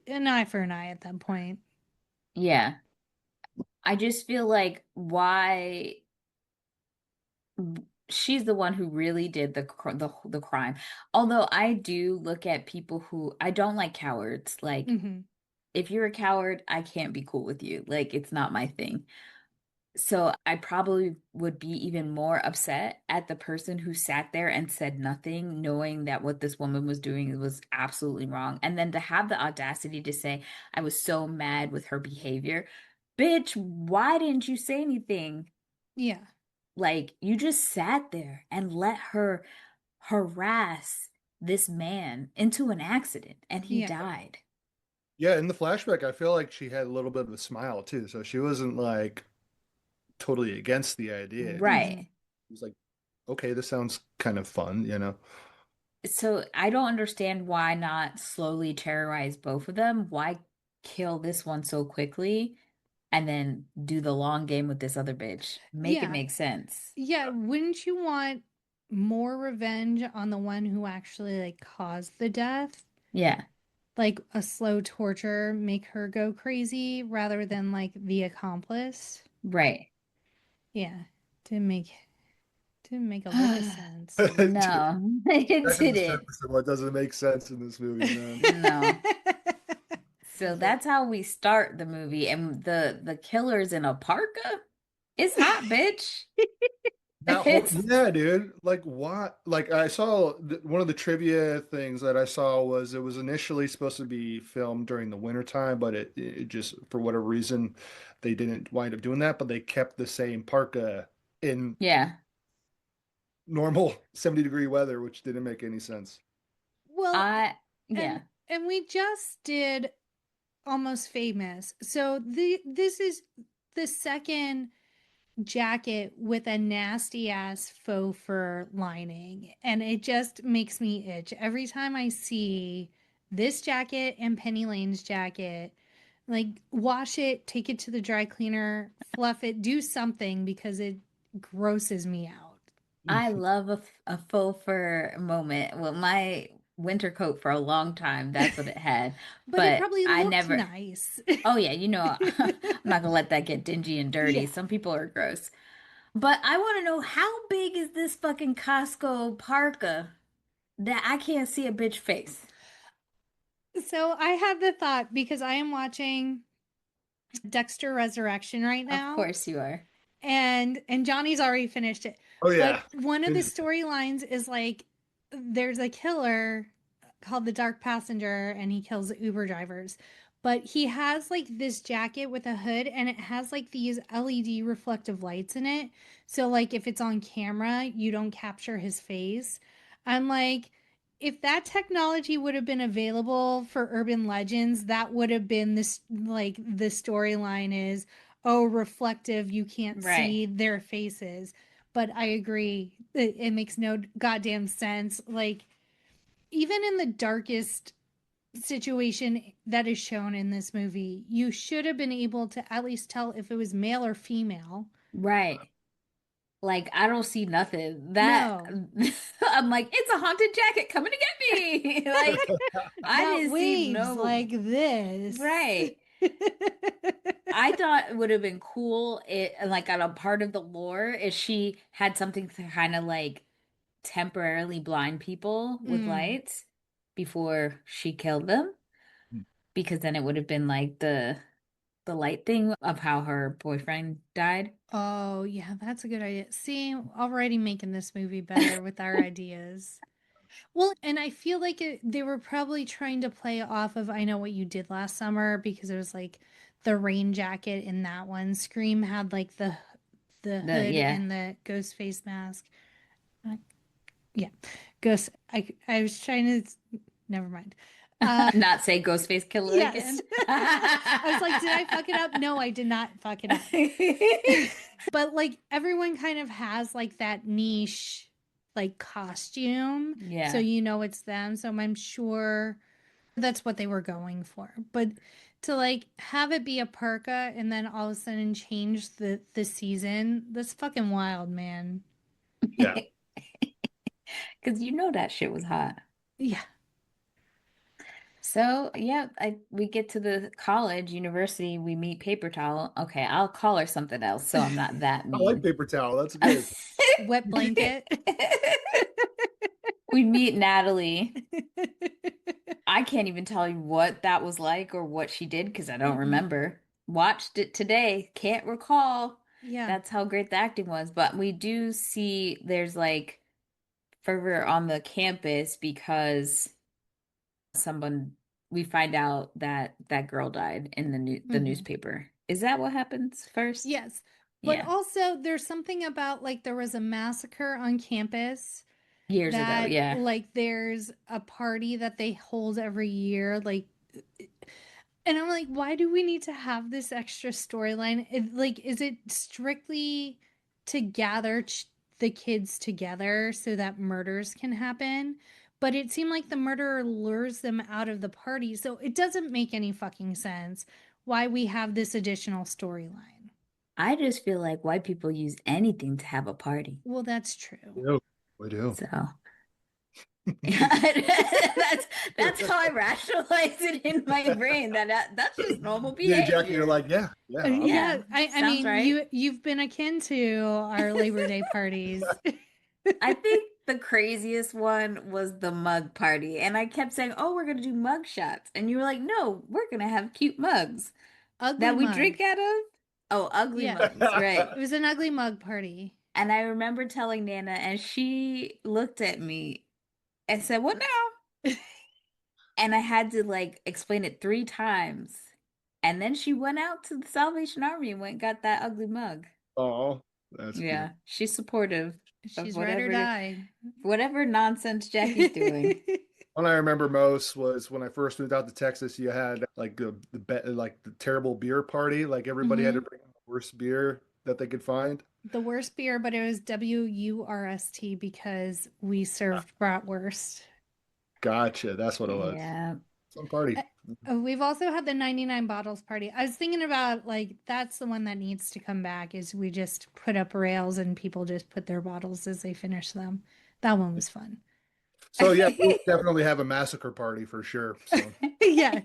Speaker 2: An eye for an eye at that point.
Speaker 1: yeah. I just feel like why she's the one who really did the crime. Although I do look at people who I don't like cowards. Like
Speaker 2: Mm-hmm.
Speaker 1: if you're a coward, I can't be cool with you. Like it's not my thing. So I probably would be even more upset at the person who sat there and said nothing, knowing that what this woman was doing was absolutely wrong. And then to have the audacity to say, I was so mad with her behavior. Bitch, why didn't you say anything?
Speaker 2: Yeah.
Speaker 1: Like you just sat there and let her harass this man into an accident and he
Speaker 2: Yeah.
Speaker 1: died.
Speaker 3: Yeah, in the flashback, I feel like she had a little bit of a smile too. So she wasn't like totally against the idea. It
Speaker 2: Mm-hmm.
Speaker 1: Right.
Speaker 3: was like, okay, this sounds kind of fun, you know?
Speaker 1: So I don't understand why not slowly terrorize both of them. Why kill this one so quickly and then do the long game with this other bitch? Make it
Speaker 2: Yeah.
Speaker 1: make sense.
Speaker 2: Yeah. Wouldn't you want more revenge on the one who actually like caused the death?
Speaker 1: Yeah,
Speaker 2: Like a slow torture, make her go crazy rather than like the accomplice?
Speaker 1: right.
Speaker 2: Yeah. Didn't make didn't make a lick of sense.
Speaker 1: No, it
Speaker 3: Back in the
Speaker 1: didn't.
Speaker 3: surface of what doesn't make sense in this movie, man.
Speaker 1: No. So that's how we start the movie, and the killer's in a parka. It's hot, bitch.
Speaker 3: That whole,
Speaker 1: It's
Speaker 3: yeah, dude. Like what? Like I saw one of the trivia things that I saw was it was initially supposed to be filmed during the winter time, but it just for whatever reason they didn't wind up doing that, but they kept the same parka in
Speaker 1: yeah.
Speaker 3: normal 70-degree weather, which didn't make any sense.
Speaker 2: Well,
Speaker 1: I
Speaker 2: and
Speaker 1: yeah.
Speaker 2: and we just did Almost Famous. So this is the second jacket with a nasty ass faux fur lining, and it just makes me itch every time I see this jacket and Penny Lane's jacket. Like wash it, take it to the dry cleaner, fluff it, do something because it grosses me out.
Speaker 1: I love a faux fur moment. Well, my winter coat for a long time, that's what it had.
Speaker 2: But it
Speaker 1: But
Speaker 2: probably
Speaker 1: I
Speaker 2: looked
Speaker 1: never,
Speaker 2: nice.
Speaker 1: oh yeah, I'm not gonna let that get dingy and dirty.
Speaker 2: Yeah.
Speaker 1: Some people are gross. But I want to know how big is this fucking Costco parka that I can't see a bitch face?
Speaker 2: So I had the thought because I am watching Dexter Resurrection right
Speaker 1: Of
Speaker 2: now.
Speaker 1: course you are.
Speaker 2: And Johnny's already finished it.
Speaker 3: Oh
Speaker 2: But
Speaker 3: yeah.
Speaker 2: one of the storylines is like there's a killer called the Dark Passenger and he kills Uber drivers. But he has like this jacket with a hood and it has like these LED reflective lights in it. So like if it's on camera, you don't capture his face. I'm like, if that technology would have been available for urban legends, that would have been this like the storyline is, oh, reflective, you can't
Speaker 1: Right.
Speaker 2: see their faces. But I agree, it makes no goddamn sense. Like, even in the darkest situation that is shown in this movie, you should have been able to at least tell if it was male or female.
Speaker 1: Right. Like, I don't see nothing. That
Speaker 2: No,
Speaker 1: I'm like, it's a haunted jacket coming to get me. Like, I
Speaker 2: that
Speaker 1: didn't see
Speaker 2: waves
Speaker 1: no.
Speaker 2: like this.
Speaker 1: Right. I thought it would have been cool like on a part of the lore if she had something to kind of like temporarily blind people with
Speaker 2: Mm.
Speaker 1: lights before she killed them, because then it would have been like the light thing of how her boyfriend died.
Speaker 2: Oh, yeah, that's a good idea. See, already making this movie better with our ideas. Well, and I feel like they were probably trying to play off of I Know What You Did Last Summer because it was like the rain jacket in that one. Scream had like the hood
Speaker 1: Yeah.
Speaker 2: and the ghost face mask. Uh, yeah, ghost. I was trying to. Never mind.
Speaker 1: Not say Ghostface Killer
Speaker 2: Yes.
Speaker 1: again.
Speaker 2: I was like, did I fuck it up? No, I did not fuck it up. But like everyone kind of has like that niche like costume. So
Speaker 1: Yeah.
Speaker 2: you know it's them. So I'm sure that's what they were going for. But to like have it be a parka and then all of a sudden change the season, that's fucking wild, man.
Speaker 3: Yeah.
Speaker 1: Because you know that shit was hot.
Speaker 2: Yeah.
Speaker 1: So, yeah, we get to the college, university, we meet Paper Towel. Okay, I'll call her something else so I'm not that
Speaker 3: I like
Speaker 1: mean.
Speaker 3: paper towel. That's good.
Speaker 2: Wet blanket.
Speaker 1: We meet Natalie. I can't even tell you what that was like or what she did because I don't
Speaker 2: Mm-mm.
Speaker 1: remember. Watched it today, can't recall.
Speaker 2: Yeah.
Speaker 1: That's how great the acting was. But we do see there's like fervor on the campus because someone we find out that that girl died in the
Speaker 2: Mm-hmm.
Speaker 1: newspaper. Is that what happens first?
Speaker 2: Yes. But
Speaker 1: Yeah.
Speaker 2: also, there's something about like there was a massacre on campus
Speaker 1: Years ago,
Speaker 2: that
Speaker 1: yeah.
Speaker 2: like there's a party that they hold every year. Like, and I'm like, why do we need to have this extra storyline? Like, is it strictly to gather the kids together so that murders can happen? But it seemed like the murderer lures them out of the party. So it doesn't make any fucking sense why we have this additional storyline.
Speaker 1: I just feel like white people use anything to have a party.
Speaker 2: Well, that's true.
Speaker 3: We do. We do.
Speaker 1: So that's how I rationalize it in my brain. That's just normal
Speaker 3: Yeah, Jackie, you're
Speaker 1: behavior.
Speaker 3: like, yeah, yeah, I'll do.
Speaker 1: Yeah,
Speaker 2: Yeah, I
Speaker 1: sounds
Speaker 2: mean,
Speaker 1: right.
Speaker 2: you've been akin to our Labor Day parties.
Speaker 1: I think the craziest one was the mug party, and I kept saying, "Oh, we're gonna do mug shots," and you were like, "No, we're gonna have cute mugs
Speaker 2: Ugly
Speaker 1: that we
Speaker 2: mug.
Speaker 1: drink out of." Oh, ugly
Speaker 2: Yeah,
Speaker 1: mugs, right?
Speaker 2: it was an ugly mug party.
Speaker 1: And I remember telling Nana, and she looked at me and said, "What now?" And I had to like explain it 3 times. And then she went out to the Salvation Army and went and got that ugly mug.
Speaker 3: Oh, that's cute.
Speaker 1: Yeah, she's supportive of
Speaker 2: She's ride or die.
Speaker 1: whatever nonsense Jackie's doing.
Speaker 3: One I remember most was when I first moved out to Texas. You had like like the terrible beer party. Like everybody had to
Speaker 2: Hmm.
Speaker 3: bring the worst beer that they could find.
Speaker 2: The worst beer, but it was WURST because we served bratwurst.
Speaker 3: Gotcha. That's what it was.
Speaker 1: Yeah.
Speaker 3: Some party.
Speaker 2: We've also had the 99 bottles party. I was thinking about like that's the one that needs to come back is we just put up rails and people just put their bottles as they finish them. That one was fun.
Speaker 3: So yeah, we'll definitely have a massacre party for sure. So
Speaker 2: Yeah.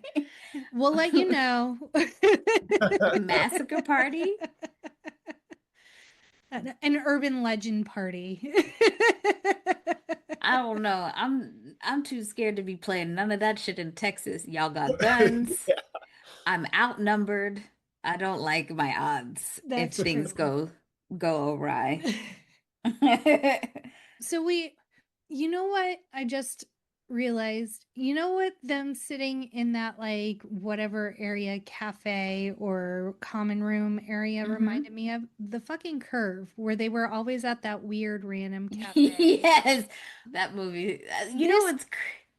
Speaker 2: We'll let you know.
Speaker 1: Massacre party?
Speaker 2: An urban legend party.
Speaker 1: I don't know. I'm too scared to be playing none of that shit in Texas. Y'all got guns. I'm outnumbered. I don't like my odds if
Speaker 2: That's
Speaker 1: things
Speaker 2: true.
Speaker 1: go go awry.
Speaker 2: So you know what? I just realized, you know what them sitting in that like whatever area, cafe or common room area reminded me of? The fucking Curve, where they were always at that weird random cafe.
Speaker 1: Yes, that movie. You know
Speaker 2: This
Speaker 1: what's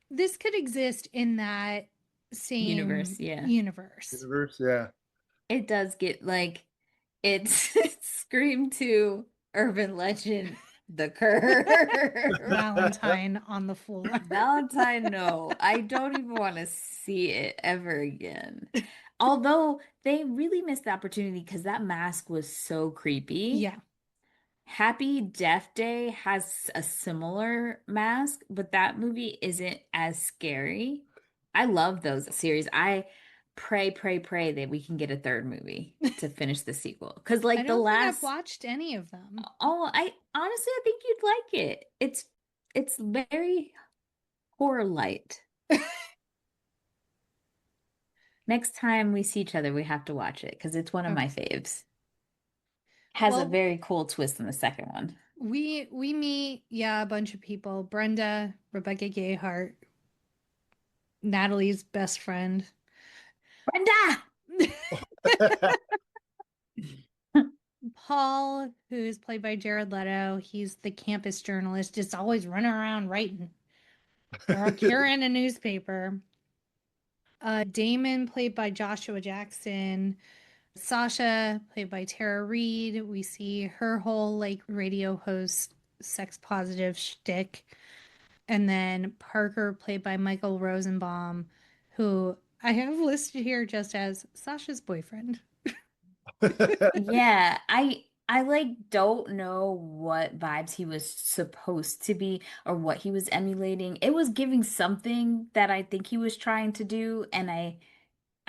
Speaker 2: this could exist in that
Speaker 1: universe?
Speaker 2: same
Speaker 1: Yeah,
Speaker 2: universe.
Speaker 3: Universe, yeah.
Speaker 1: it does get like it's Scream to urban legend, The Curve.
Speaker 2: Valentine on the floor.
Speaker 1: Valentine, no, I don't even want to see it ever again. Although they really missed the opportunity because that mask was so creepy.
Speaker 2: Yeah.
Speaker 1: Happy Death Day has a similar mask, but that movie isn't as scary. I love those series. I pray that we can get a third movie to finish the sequel. Because
Speaker 2: I
Speaker 1: like the
Speaker 2: don't think I've
Speaker 1: last,
Speaker 2: watched any of them.
Speaker 1: oh, I honestly I think you'd like it. It's very horror light. Next time we see each other, we have to watch it because it's one of my
Speaker 2: Okay.
Speaker 1: faves. Has a
Speaker 2: Well,
Speaker 1: very cool twist in the second one.
Speaker 2: we meet, yeah, a bunch of people. Brenda, Rebecca Gayheart, Natalie's best friend.
Speaker 1: Brenda!
Speaker 2: Paul, who's played by Jared Leto, he's the campus journalist, just always running around writing or carrying a newspaper. Damon, played by Joshua Jackson. Sasha, played by Tara Reid. We see her whole like radio host, sex positive shtick. And then Parker, played by Michael Rosenbaum, who I have listed here just as Sasha's boyfriend.
Speaker 1: Yeah, I like don't know what vibes he was supposed to be or what he was emulating. It was giving something that I think he was trying to do, and I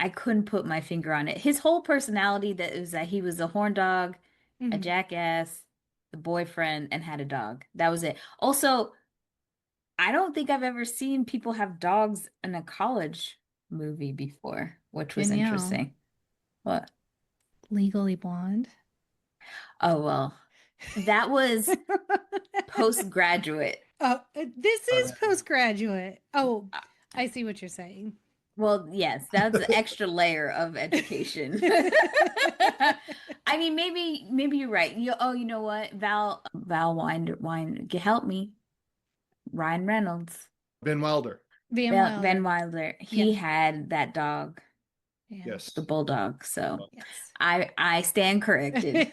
Speaker 1: couldn't put my finger on it. His whole personality that was that he was a horn dog, a
Speaker 2: Mhm.
Speaker 1: jackass, the boyfriend, and had a dog. That was it. Also, I don't think I've ever seen people have dogs in a college movie before, which was
Speaker 2: Danielle,
Speaker 1: interesting. What?
Speaker 2: Legally Blonde.
Speaker 1: Oh, well, that was postgraduate.
Speaker 2: Oh, this
Speaker 3: Oh,
Speaker 2: is postgraduate. Oh, I see what you're saying.
Speaker 1: Well, yes, that's an extra layer of education. I mean, maybe you're right. You know what? Val Wine, help me. Ryan Reynolds,
Speaker 3: Ben Wilder.
Speaker 2: Van
Speaker 1: Van
Speaker 2: Wilder.
Speaker 1: Wilder.
Speaker 2: Yeah.
Speaker 1: He had that dog,
Speaker 2: Yeah.
Speaker 1: the
Speaker 3: Yes.
Speaker 1: bulldog. So
Speaker 2: Yes.
Speaker 1: I stand corrected.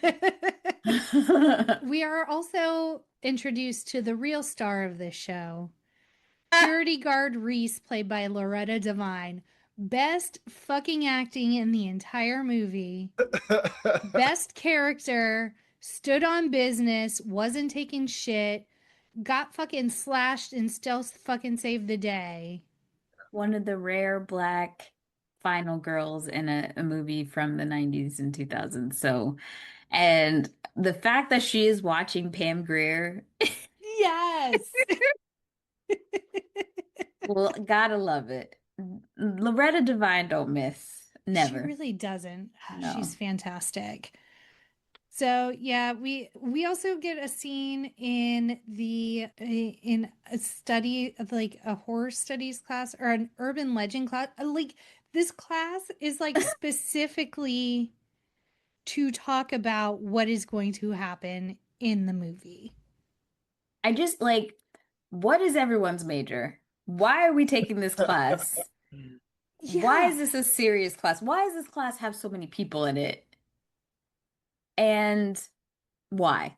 Speaker 2: We are also introduced to the real star of this show, security guard Reese, played by Loretta Devine. Best fucking acting in the entire movie. Best character, stood on business, wasn't taking shit, got fucking slashed and still fucking saved the day.
Speaker 1: One of the rare black final girls in a movie from the 90s and 2000s. So, and the fact that she is watching Pam Grier,
Speaker 2: Yes.
Speaker 1: well, gotta love it. Loretta Devine don't miss.
Speaker 2: She
Speaker 1: Never.
Speaker 2: really doesn't. She's
Speaker 1: No.
Speaker 2: fantastic. So yeah, we also get a scene in a study of like a horror studies class or an urban legend class. Like this class is like specifically to talk about what is going to happen in the movie.
Speaker 1: I just like, what is everyone's major? Why are we taking this class? Why
Speaker 2: Yeah.
Speaker 1: is this a serious class? Why does this class have so many people in it? And why?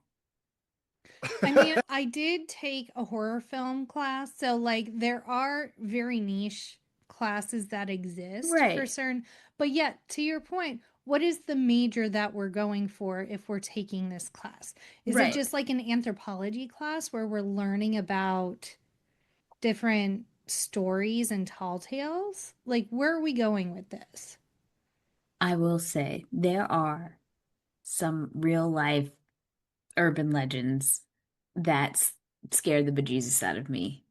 Speaker 2: I mean, I did take a horror film class, so like there are very niche classes that exist for
Speaker 1: Right.
Speaker 2: certain, but yet to your point, what is the major that we're going for if we're taking this class? Is it
Speaker 1: Right.
Speaker 2: just like an anthropology class where we're learning about different stories and tall tales? Like, where are we going with this?
Speaker 1: I will say there are some real life urban legends that scare the bejesus out of me.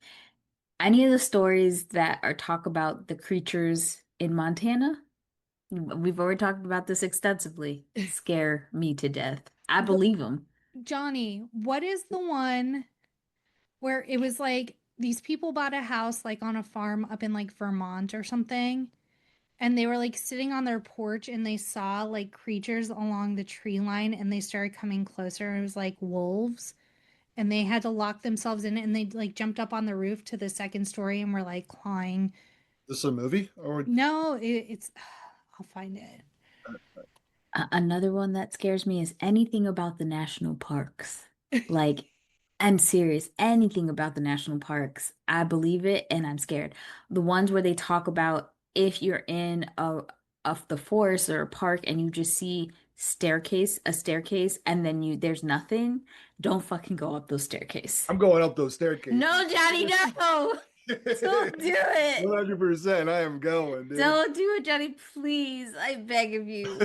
Speaker 1: Any of the stories that are talk about the creatures in Montana, we've already talked about this extensively, scare me to death. I believe him.
Speaker 2: Johnny, what is the one where it was like these people bought a house like on a farm up in like Vermont or something? And they were like sitting on their porch and they saw like creatures along the tree line and they started coming closer. It was like wolves and they had to lock themselves in and they like jumped up on the roof to the second story and were like clawing.
Speaker 3: This is a movie or
Speaker 2: No, it's, I'll find it.
Speaker 1: Another one that scares me is anything about the national parks. Like, I'm serious. Anything about the national parks, I believe it and I'm scared. The ones where they talk about if you're in a of the forest or a park and you just see a staircase, and then there's nothing, don't fucking go up those staircase.
Speaker 3: I'm going up those staircases.
Speaker 1: No, Johnny, no. Don't do it.
Speaker 3: 100%. I am going, dude.
Speaker 1: Don't do it, Johnny, please. I beg of you.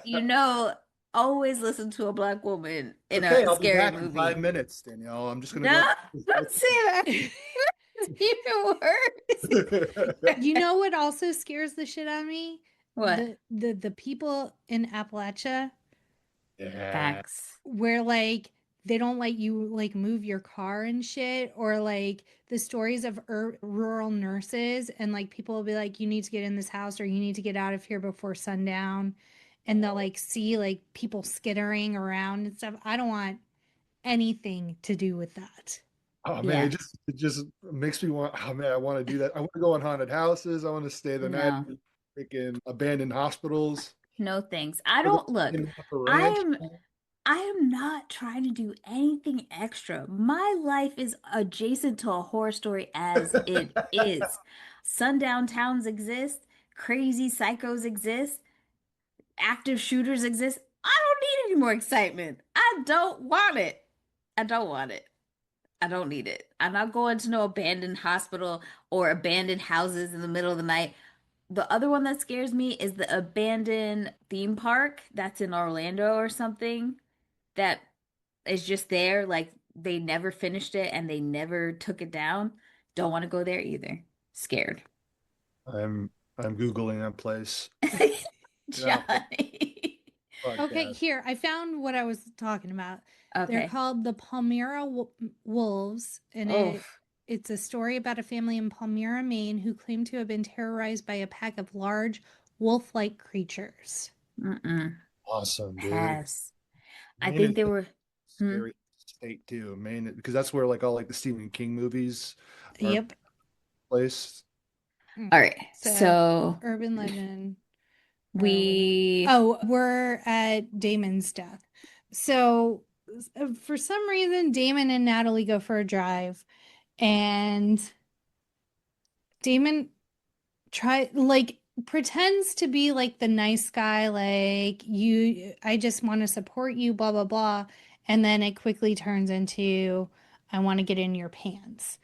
Speaker 1: You know, always listen to a black woman in
Speaker 3: Okay,
Speaker 1: a
Speaker 3: I'll be
Speaker 1: scary
Speaker 3: back in
Speaker 1: movie.
Speaker 3: 5 minutes, Danielle. I'm just gonna
Speaker 1: No,
Speaker 3: go.
Speaker 1: don't say that. It's even worse.
Speaker 2: You know what also scares the shit out of me?
Speaker 1: What?
Speaker 2: The people in Appalachia
Speaker 3: Yeah.
Speaker 1: Facts.
Speaker 2: where like they don't let you like move your car and shit, or like the stories of rural nurses and like people will be like, you need to get in this house or you need to get out of here before sundown, and they'll like see like people skittering around and stuff. I don't want anything to do with that.
Speaker 3: Oh man,
Speaker 1: Yeah.
Speaker 3: it just makes me want. Oh man, I want to do that. I want to go in haunted houses. I want to stay the night
Speaker 1: No.
Speaker 3: in freaking abandoned hospitals.
Speaker 1: No thanks. I don't look.
Speaker 3: In a
Speaker 1: I
Speaker 3: ranch.
Speaker 1: am I am not trying to do anything extra. My life is adjacent to a horror story as it is. Sundown towns exist, crazy psychos exist, active shooters exist. I don't need any more excitement. I don't want it. I don't want it. I don't need it. I'm not going to no abandoned hospital or abandoned houses in the middle of the night. The other one that scares me is the abandoned theme park that's in Orlando or something that is just there. Like they never finished it and they never took it down. Don't want to go there either. Scared.
Speaker 3: I'm Googling that place. Yeah.
Speaker 1: Johnny.
Speaker 2: Okay,
Speaker 3: Podcast.
Speaker 2: here, I found what I was talking about. They're
Speaker 1: Okay.
Speaker 2: called the Palmyra Wolves, and
Speaker 1: Oh,
Speaker 2: it's a story about a family in Palmyra, Maine, who claim to have been terrorized by a pack of large wolf-like creatures.
Speaker 1: mm-mm.
Speaker 3: Awesome, dude.
Speaker 1: Pass. I
Speaker 3: Maine
Speaker 1: think
Speaker 3: is
Speaker 1: they
Speaker 3: a
Speaker 1: were.
Speaker 3: scary state too. Maine, because that's where like all like the Stephen King movies are
Speaker 2: Yep.
Speaker 3: placed.
Speaker 1: All right.
Speaker 2: So,
Speaker 1: So
Speaker 2: urban legend. Where are we?
Speaker 1: we.
Speaker 2: Oh, we're at Damon's death. So, for some reason, Damon and Natalie go for a drive, and Damon pretends to be like the nice guy, like I just want to support you, blah blah blah, and then it quickly turns into I want to get in your pants.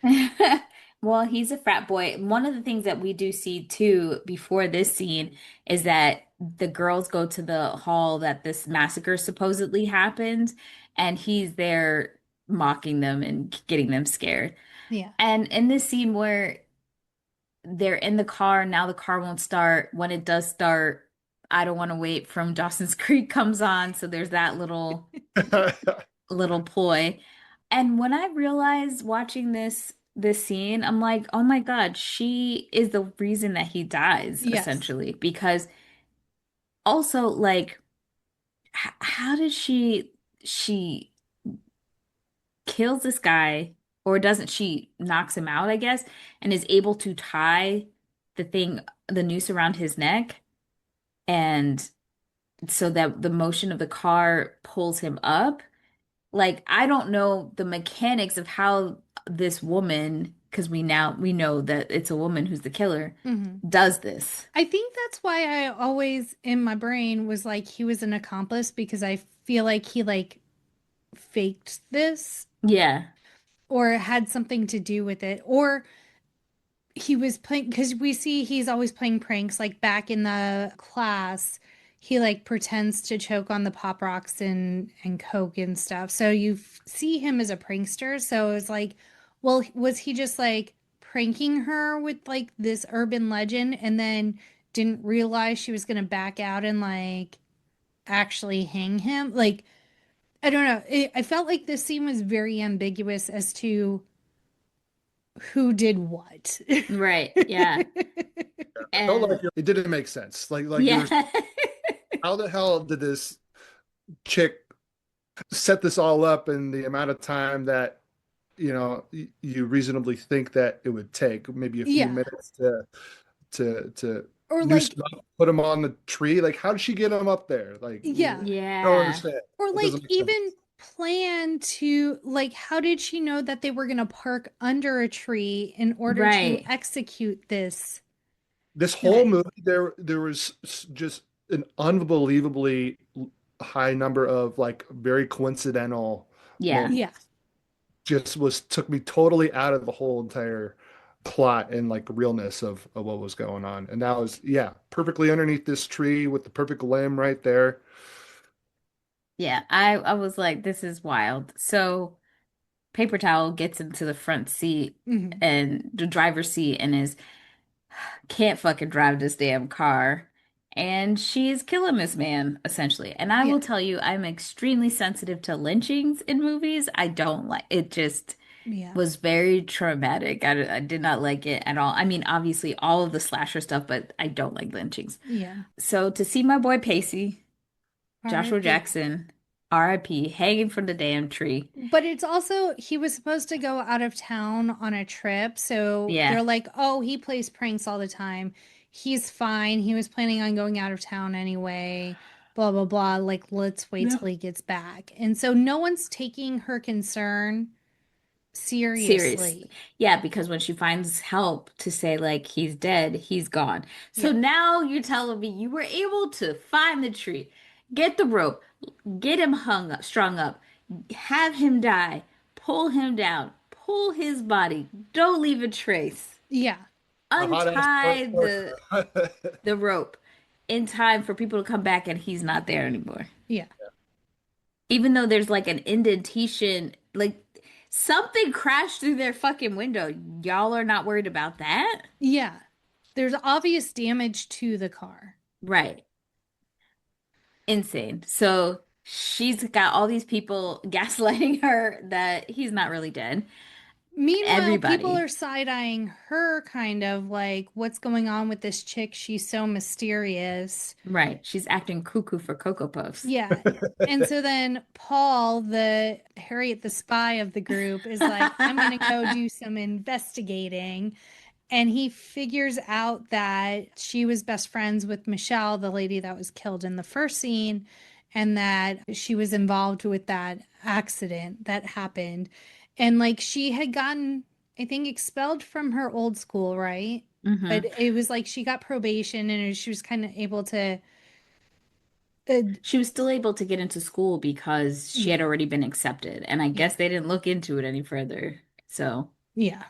Speaker 1: Well, he's a frat boy. One of the things that we do see too before this scene is that the girls go to the hall that this massacre supposedly happened, and he's there mocking them and getting them scared.
Speaker 2: Yeah.
Speaker 1: And in this scene where they're in the car, now the car won't start. When it does start, I Don't Want to Wait from Dawson's Creek comes on. So there's that little ploy. And when I realized watching this scene, I'm like, oh my God, she is the reason that he dies,
Speaker 2: Yes.
Speaker 1: essentially. Because also, like, how did she kills this guy, or doesn't she knocks him out, I guess, and is able to tie the noose around his neck, and so that the motion of the car pulls him up. Like, I don't know the mechanics of how this woman, because we know that it's a woman who's the killer, does this.
Speaker 2: I think that's why I always in my brain was like he was an accomplice, because I feel like he like faked this
Speaker 1: Yeah.
Speaker 2: or had something to do with it, or he was playing, because we see he's always playing pranks. Like back in the class, he like pretends to choke on the pop rocks and coke and stuff. So you see him as a prankster. So it's like, well, was he just like pranking her with like this urban legend and then didn't realize she was gonna back out and like actually hang him? Like, I don't know. I felt like this scene was very ambiguous as to who did what.
Speaker 1: Right. Yeah.
Speaker 3: I felt
Speaker 1: And
Speaker 3: like it didn't make sense. Like
Speaker 1: yeah.
Speaker 3: there's how the hell did this chick set this all up in the amount of time that you reasonably think that it would take, maybe a few
Speaker 2: Yeah.
Speaker 3: minutes to
Speaker 2: Or
Speaker 3: noose
Speaker 2: like,
Speaker 3: them up, put them on the tree. Like, how did she get them up there? Like,
Speaker 2: yeah.
Speaker 3: I don't
Speaker 1: Yeah.
Speaker 3: understand.
Speaker 2: Or
Speaker 3: It
Speaker 2: like
Speaker 3: doesn't make sense.
Speaker 2: even plan to like how did she know that they were going to park under a tree in order to
Speaker 1: Right.
Speaker 2: execute this
Speaker 3: This whole
Speaker 2: killing?
Speaker 3: movie, there was just an unbelievably high number of like very coincidental
Speaker 1: Yeah.
Speaker 3: moments.
Speaker 2: Yeah.
Speaker 3: Just took me totally out of the whole entire plot and like realness of what was going on. And that was, yeah, perfectly underneath this tree with the perfect limb right there.
Speaker 1: Yeah. I was like, this is wild. So paper towel gets into the front seat
Speaker 2: Hmm.
Speaker 1: and the driver's seat and is can't fucking drive this damn car. And she's killing this man, essentially. And I
Speaker 2: Yeah.
Speaker 1: will tell you, I'm extremely sensitive to lynchings in movies. I don't like it, just
Speaker 2: Yeah.
Speaker 1: was very traumatic. I did not like it at all. I mean, obviously, all of the slasher stuff, but I don't like lynchings.
Speaker 2: Yeah.
Speaker 1: So to see my boy Pacey, Joshua
Speaker 2: R.I.P.
Speaker 1: Jackson, RIP, hanging from the damn tree.
Speaker 2: But it's also, he was supposed to go out of town on a trip. So
Speaker 1: Yeah.
Speaker 2: they're like, oh, he plays pranks all the time. He's fine. He was planning on going out of town anyway. Blah, blah, blah. Like, let's wait
Speaker 3: Yeah.
Speaker 2: till he gets back. And so no one's taking her concern
Speaker 1: Seriously.
Speaker 2: seriously.
Speaker 1: Yeah, because when she finds help to say like he's dead, he's gone. So
Speaker 2: Yeah.
Speaker 1: now you're telling me you were able to find the tree, get the rope, get him hung up, strung up, have him die, pull him down, pull his body, don't leave a trace,
Speaker 2: Yeah.
Speaker 3: A hot ass
Speaker 1: untie the
Speaker 3: torture.
Speaker 1: the rope in time for people to come back and he's not there anymore.
Speaker 2: Yeah.
Speaker 1: Even though there's like an indentation, like something crashed through their fucking window. Y'all are not worried about that?
Speaker 2: Yeah. There's obvious damage to the car.
Speaker 1: Right. Insane. So she's got all these people gaslighting her that he's not really dead.
Speaker 2: Meanwhile, people
Speaker 1: Everybody.
Speaker 2: are side-eyeing her kind of like, what's going on with this chick? She's so mysterious.
Speaker 1: Right. She's acting cuckoo for Cocoa Puffs.
Speaker 2: Yeah. And so then Paul, the Harriet the spy of the group, is like, I'm going to go do some investigating. And he figures out that she was best friends with Michelle, the lady that was killed in the first scene, and that she was involved with that accident that happened. And like she had gotten, I think, expelled from her old school, right?
Speaker 1: Hmm.
Speaker 2: But it was like she got probation and she was kind of able to,
Speaker 1: She was still able to get into school because she
Speaker 2: yeah,
Speaker 1: had already been accepted. And I
Speaker 2: yeah,
Speaker 1: guess they didn't look into it any further. So.
Speaker 2: yeah.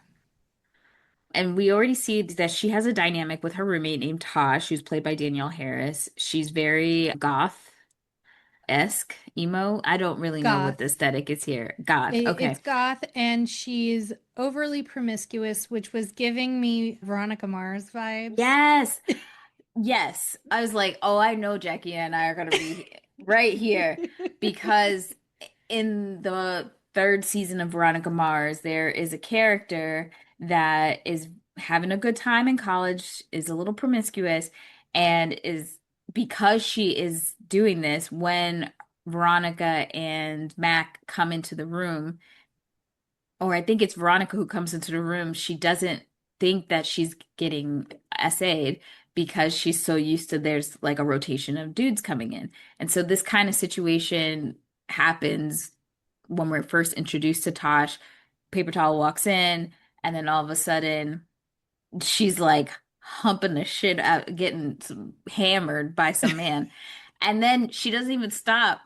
Speaker 1: And we already see that she has a dynamic with her roommate named Tosh, who's played by Danielle Harris. She's very goth-esque, emo. I don't really know what
Speaker 2: Goth.
Speaker 1: the aesthetic is here. Goth.
Speaker 2: It's
Speaker 1: Okay.
Speaker 2: goth and she's overly promiscuous, which was giving me Veronica Mars vibes.
Speaker 1: Yes. Yes. I was like, oh, I know Jackie and I are going to be right here because in the third season of Veronica Mars, there is a character that is having a good time in college, is a little promiscuous, and is because she is doing this, when Veronica and Mac come into the room, or I think it's Veronica who comes into the room, she doesn't think that she's getting essayed because she's so used to there's like a rotation of dudes coming in. And so this kind of situation happens when we're first introduced to Tosh. Paper Towel walks in, and then all of a sudden she's like humping the shit out, getting hammered by some man. And then she doesn't even stop.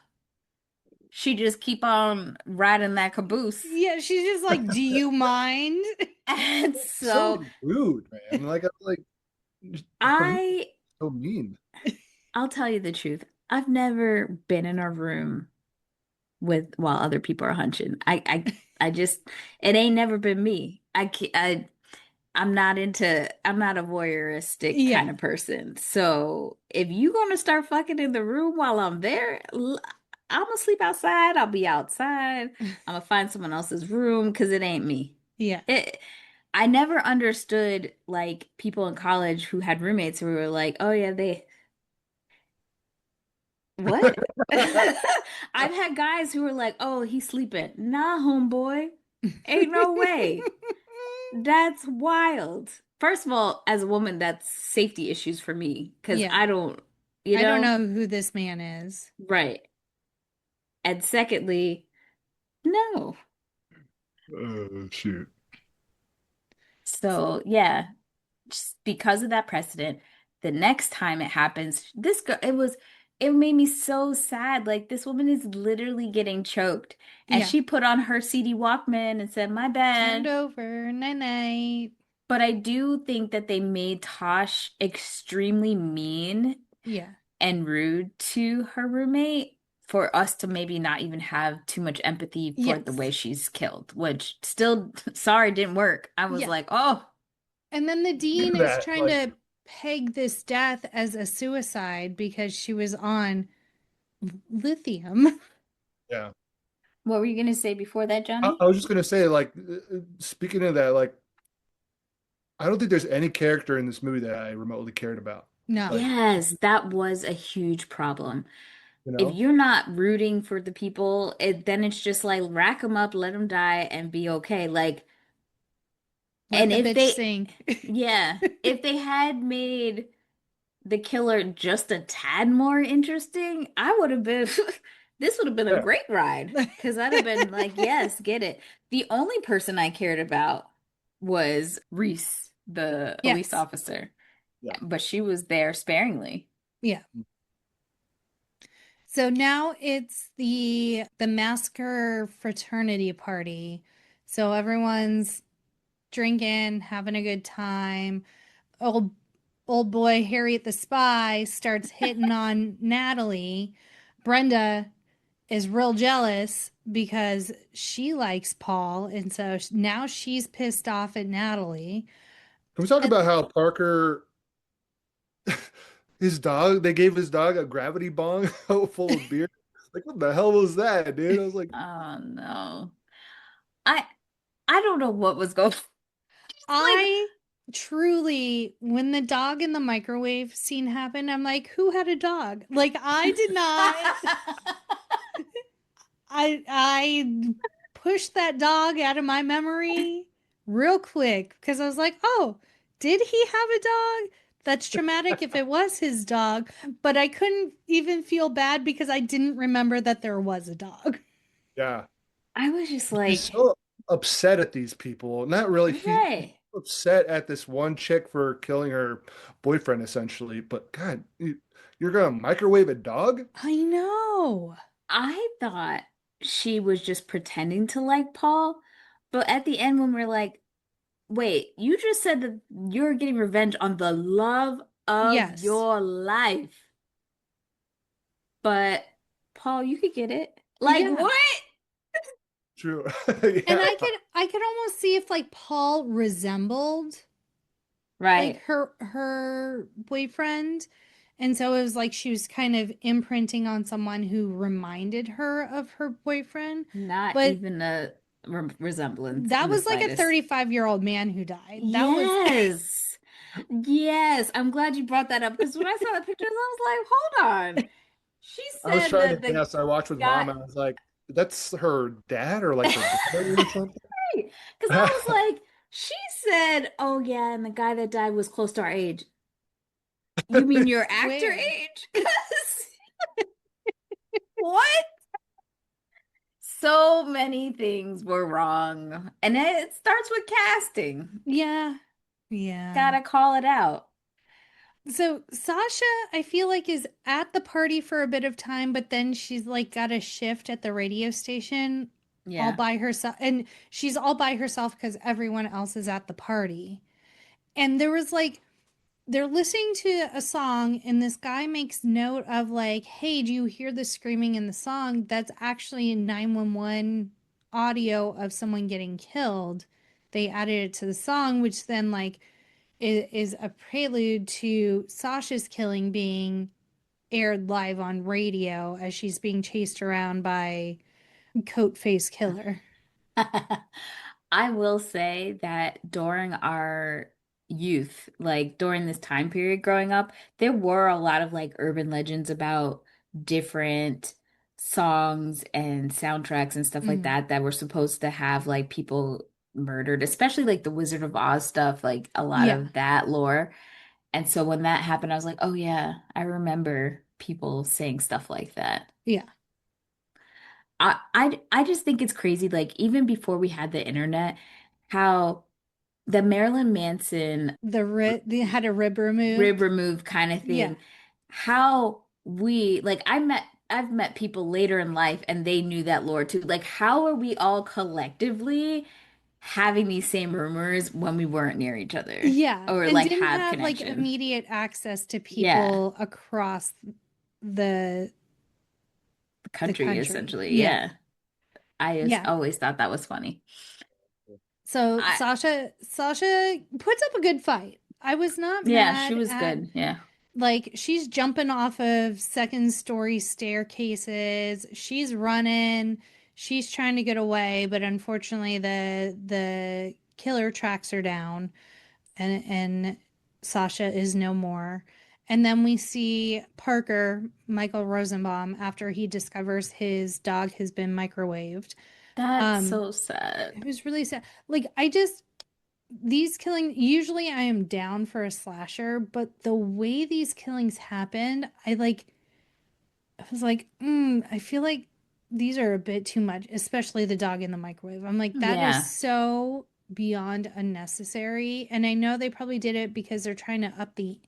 Speaker 1: She just keep on riding that caboose.
Speaker 2: Yeah, she's just like, do you mind?
Speaker 1: And
Speaker 3: So
Speaker 1: so
Speaker 3: rude, man. Like, I'm like,
Speaker 1: I
Speaker 3: so mean.
Speaker 1: I'll tell you the truth. I've never been in a room with while other people are hunching. I just it ain't never been me. I'm not a voyeuristic
Speaker 2: Yeah.
Speaker 1: kind of person. So if you gonna start fucking in the room while I'm there, I'm gonna sleep outside. I'll be outside. I'm gonna find someone else's room because it ain't me.
Speaker 2: Yeah.
Speaker 1: It, I never understood like people in college who had roommates who were like, oh yeah, they what? I've had guys who were like, oh, he's sleeping. Nah, homeboy. Ain't no way. That's wild. First of all, as a woman, that's safety issues for me because
Speaker 2: Yeah.
Speaker 1: I don't, you
Speaker 2: I don't
Speaker 1: know,
Speaker 2: know who this man is.
Speaker 1: right. And secondly, no.
Speaker 3: Oh, shoot.
Speaker 1: So yeah, just because of that precedent, the next time it happens, this girl, it made me so sad. Like this woman is literally getting choked, and
Speaker 2: Yeah.
Speaker 1: she put on her CD Walkman and said, "My
Speaker 2: Turned
Speaker 1: bad."
Speaker 2: over. Night night.
Speaker 1: But I do think that they made Tosh extremely mean
Speaker 2: Yeah.
Speaker 1: and rude to her roommate for us to maybe not even have too much empathy for the way
Speaker 2: Yes.
Speaker 1: she's killed, which still, sorry, didn't work. I was
Speaker 2: Yeah.
Speaker 1: like, oh,
Speaker 2: And then the
Speaker 3: Do
Speaker 2: dean is
Speaker 3: that.
Speaker 2: trying
Speaker 3: Like,
Speaker 2: to peg this death as a suicide because she was on lithium.
Speaker 3: yeah.
Speaker 1: what were you going to say before that,
Speaker 3: I,
Speaker 1: Johnny?
Speaker 3: I was just gonna say, like, speaking of that, like, I don't think there's any character in this movie that I remotely cared about.
Speaker 2: No.
Speaker 3: Like,
Speaker 1: Yes, that was a huge problem.
Speaker 3: you
Speaker 1: If
Speaker 3: know?
Speaker 1: you're not rooting for the people, then it's just like rack them up, let them die, and be okay. Like,
Speaker 2: Let
Speaker 1: and
Speaker 2: the
Speaker 1: if
Speaker 2: bitch
Speaker 1: they,
Speaker 2: sink.
Speaker 1: yeah, if they had made the killer just a tad more interesting, I would have been, this would have been a
Speaker 3: Yeah.
Speaker 1: great ride. Because I'd have been like, yes, get it. The only person I cared about was Reese, the police
Speaker 2: Yes.
Speaker 1: officer,
Speaker 3: Yeah.
Speaker 1: but she was there sparingly.
Speaker 2: Yeah. So now it's the massacre fraternity party. So everyone's drinking, having a good time. Old old boy Harriet the spy starts hitting on Natalie. Brenda is real jealous because she likes Paul, and so now she's pissed off at Natalie.
Speaker 3: Can we talk
Speaker 2: And
Speaker 3: about how Parker, his dog, they gave his dog a gravity bong full of beer? Like, what the hell was that, dude? I was like,
Speaker 1: Oh no. I I don't know what was going like
Speaker 2: I truly, when the dog in the microwave scene happened, I'm like, who had a dog? Like, I did not. I pushed that dog out of my memory real quick because I was like, oh, did he have a dog? That's traumatic if it was his dog, but I couldn't even feel bad because I didn't remember that there was a dog.
Speaker 3: yeah.
Speaker 1: I was just
Speaker 3: He's
Speaker 1: like,
Speaker 3: so upset at these people. Not really. He's
Speaker 1: right.
Speaker 3: upset at this one chick for killing her boyfriend, essentially. But God, you're gonna microwave a dog?
Speaker 2: I know.
Speaker 1: I thought she was just pretending to like Paul, but at the end when we're like, wait, you just said that you're getting revenge on the love of
Speaker 2: Yes.
Speaker 1: your life. But Paul, you could get it. Like
Speaker 2: Yeah.
Speaker 1: what?
Speaker 3: True.
Speaker 2: And
Speaker 3: Yeah.
Speaker 2: I could almost see if like Paul resembled like
Speaker 1: Right.
Speaker 2: her boyfriend. And so it was like she was kind of imprinting on someone who reminded her of her boyfriend.
Speaker 1: Not
Speaker 2: But
Speaker 1: even a resemblance
Speaker 2: that
Speaker 1: in the
Speaker 2: was like a
Speaker 1: slightest.
Speaker 2: 35-year-old man who died. That was
Speaker 1: Yes. Yes. I'm glad you brought that up because when I saw the pictures, I was like, hold on. She
Speaker 3: I was
Speaker 1: said
Speaker 3: trying to
Speaker 1: that the
Speaker 3: guess. I watched with
Speaker 1: guy,
Speaker 3: mom, and I was like, "That's her dad, or like her brother, or something."
Speaker 1: because I was like, she said, oh, yeah, and the guy that died was close to our age. You mean your actor
Speaker 2: where?
Speaker 1: age? 'Cause what? So many things were wrong. And it starts with casting.
Speaker 2: Yeah. Yeah.
Speaker 1: Gotta call it out.
Speaker 2: So Sasha, I feel like, is at the party for a bit of time, but then she's like got a shift at the radio station all
Speaker 1: Yeah.
Speaker 2: by herself. And she's all by herself because everyone else is at the party. And there was like, they're listening to a song, and this guy makes note of, like, hey, do you hear the screaming in the song? That's actually a 911 audio of someone getting killed. They added it to the song, which then, like, is a prelude to Sasha's killing being aired live on radio as she's being chased around by coat face killer.
Speaker 1: I will say that during our youth, like during this time period growing up, there were a lot of like urban legends about different songs and soundtracks and stuff like
Speaker 2: Mm,
Speaker 1: that that were supposed to have like people murdered, especially like the Wizard of Oz stuff, like a lot
Speaker 2: yeah,
Speaker 1: of that lore. And so when that happened, I was like, oh yeah, I remember people saying stuff like that.
Speaker 2: yeah.
Speaker 1: I just think it's crazy, like even before we had the internet, how the Marilyn Manson
Speaker 2: They had a rib
Speaker 1: rib
Speaker 2: removed.
Speaker 1: remove kind of
Speaker 2: Yeah.
Speaker 1: thing, how we like I've met people later in life and they knew that lore too. Like how are we all collectively having these same rumors when we weren't near each other
Speaker 2: Yeah,
Speaker 1: or
Speaker 2: and
Speaker 1: like
Speaker 2: didn't
Speaker 1: have
Speaker 2: have like
Speaker 1: connection?
Speaker 2: immediate access to
Speaker 1: Yeah,
Speaker 2: people across the
Speaker 1: the
Speaker 2: the
Speaker 1: country
Speaker 2: country.
Speaker 1: essentially.
Speaker 2: Yeah.
Speaker 1: Yeah. I just
Speaker 2: Yeah.
Speaker 1: always thought that was funny.
Speaker 2: So
Speaker 1: I
Speaker 2: Sasha puts up a good fight. I was not
Speaker 1: Yeah, she
Speaker 2: mad
Speaker 1: was
Speaker 2: at
Speaker 1: good. Yeah.
Speaker 2: like she's jumping off of second story staircases. She's running. She's trying to get away, but unfortunately the killer tracks her down and Sasha is no more. And then we see Parker, Michael Rosenbaum, after he discovers his dog has been microwaved.
Speaker 1: That's
Speaker 2: Um,
Speaker 1: so sad.
Speaker 2: it was really sad. Like I just these killing usually I am down for a slasher, but the way these killings happened, I was like, I feel like these are a bit too much, especially the dog in the microwave. I'm like, that is
Speaker 1: Yeah.
Speaker 2: so beyond unnecessary. And I know they probably did it because they're trying to up the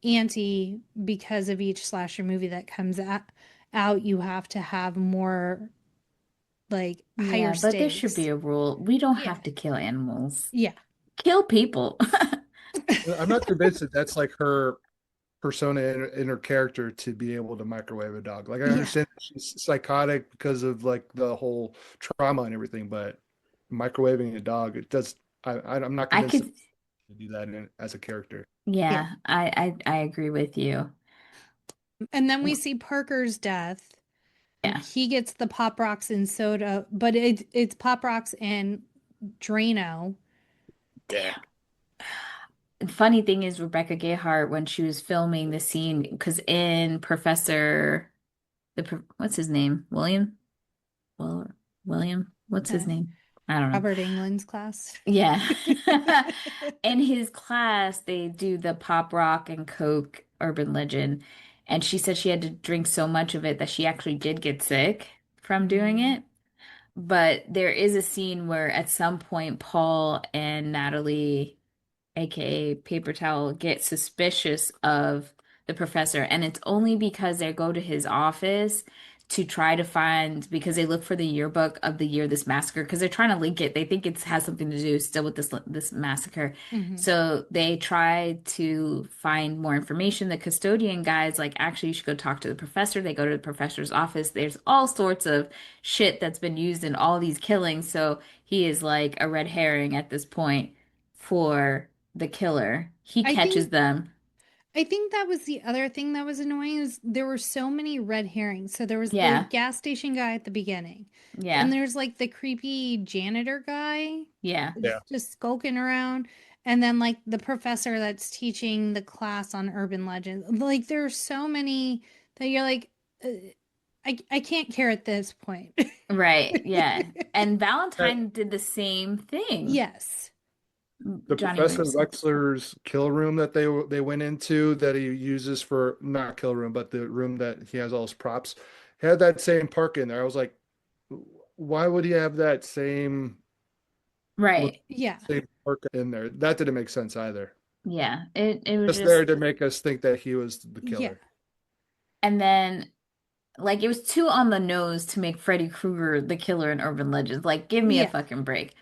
Speaker 2: ante because of each slasher movie that comes out. You have to have more like higher
Speaker 1: Yeah, but there should be
Speaker 2: stakes.
Speaker 1: a rule. We don't
Speaker 2: Yeah.
Speaker 1: have to kill animals.
Speaker 2: Yeah.
Speaker 1: Kill people.
Speaker 3: I'm not convinced that that's like her persona in her character to be able to microwave a dog. Like I
Speaker 2: Yeah.
Speaker 3: understand she's psychotic because of like the whole trauma and everything, but microwaving a dog, it does. I'm not
Speaker 1: I
Speaker 3: convinced that
Speaker 1: could,
Speaker 3: to do that as a character.
Speaker 2: Yeah.
Speaker 1: yeah, I agree with you.
Speaker 2: And then we see Parker's death.
Speaker 1: Yeah.
Speaker 2: He gets the Pop Rocks and soda, but it's Pop Rocks and Drano.
Speaker 1: Damn. The funny thing is Rebecca Gayheart when she was filming the scene, because in what's his name? Well, William? What's his
Speaker 2: Uh,
Speaker 1: name? I don't know.
Speaker 2: Robert England's class.
Speaker 1: Yeah. In his class, they do the pop rock and Coke urban legend. And she said she had to drink so much of it that she actually did get sick from doing
Speaker 2: Mm.
Speaker 1: it. But there is a scene where at some point Paul and Natalie, aka Paper Towel, get suspicious of the professor. And it's only because they go to his office to try to find, because they look for the yearbook of the year this massacre, because they're trying to link it. They think it has something to do still with this massacre.
Speaker 2: Hmm.
Speaker 1: So they try to find more information. The custodian guy's like, actually, you should go talk to the professor. They go to the professor's office. There's all sorts of shit that's been used in all these killings. So he is like a red herring at this point for the killer. He
Speaker 2: I think
Speaker 1: catches them.
Speaker 2: I think that was the other thing that was annoying is there were so many red herrings. So there was the
Speaker 1: Yeah,
Speaker 2: gas station guy at the beginning. Then
Speaker 1: yeah,
Speaker 2: there's like the creepy janitor guy
Speaker 1: yeah,
Speaker 3: Yeah.
Speaker 2: just skulking around. And then like the professor that's teaching the class on urban legends. Like there's so many that you're like, uh, I can't care at this point.
Speaker 1: right, yeah. And
Speaker 3: Uh,
Speaker 1: Valentine did the same thing.
Speaker 2: Yes.
Speaker 3: The
Speaker 1: Johnny
Speaker 3: Professor
Speaker 1: Williamson.
Speaker 3: Wexler's kill room that they went into that he uses for not kill room, but the room that he has all his props had that same park in there. I was like, why would he have that look
Speaker 1: Right.
Speaker 2: Yeah.
Speaker 3: same park in there? That didn't make sense either.
Speaker 1: Yeah. It was
Speaker 3: Just there
Speaker 1: just,
Speaker 3: to make us think that he was the
Speaker 2: Yeah.
Speaker 3: killer.
Speaker 1: and then like it was too on the nose to make Freddy Krueger the killer in Urban Legends. Like, give me a
Speaker 2: Yeah.
Speaker 1: fucking break.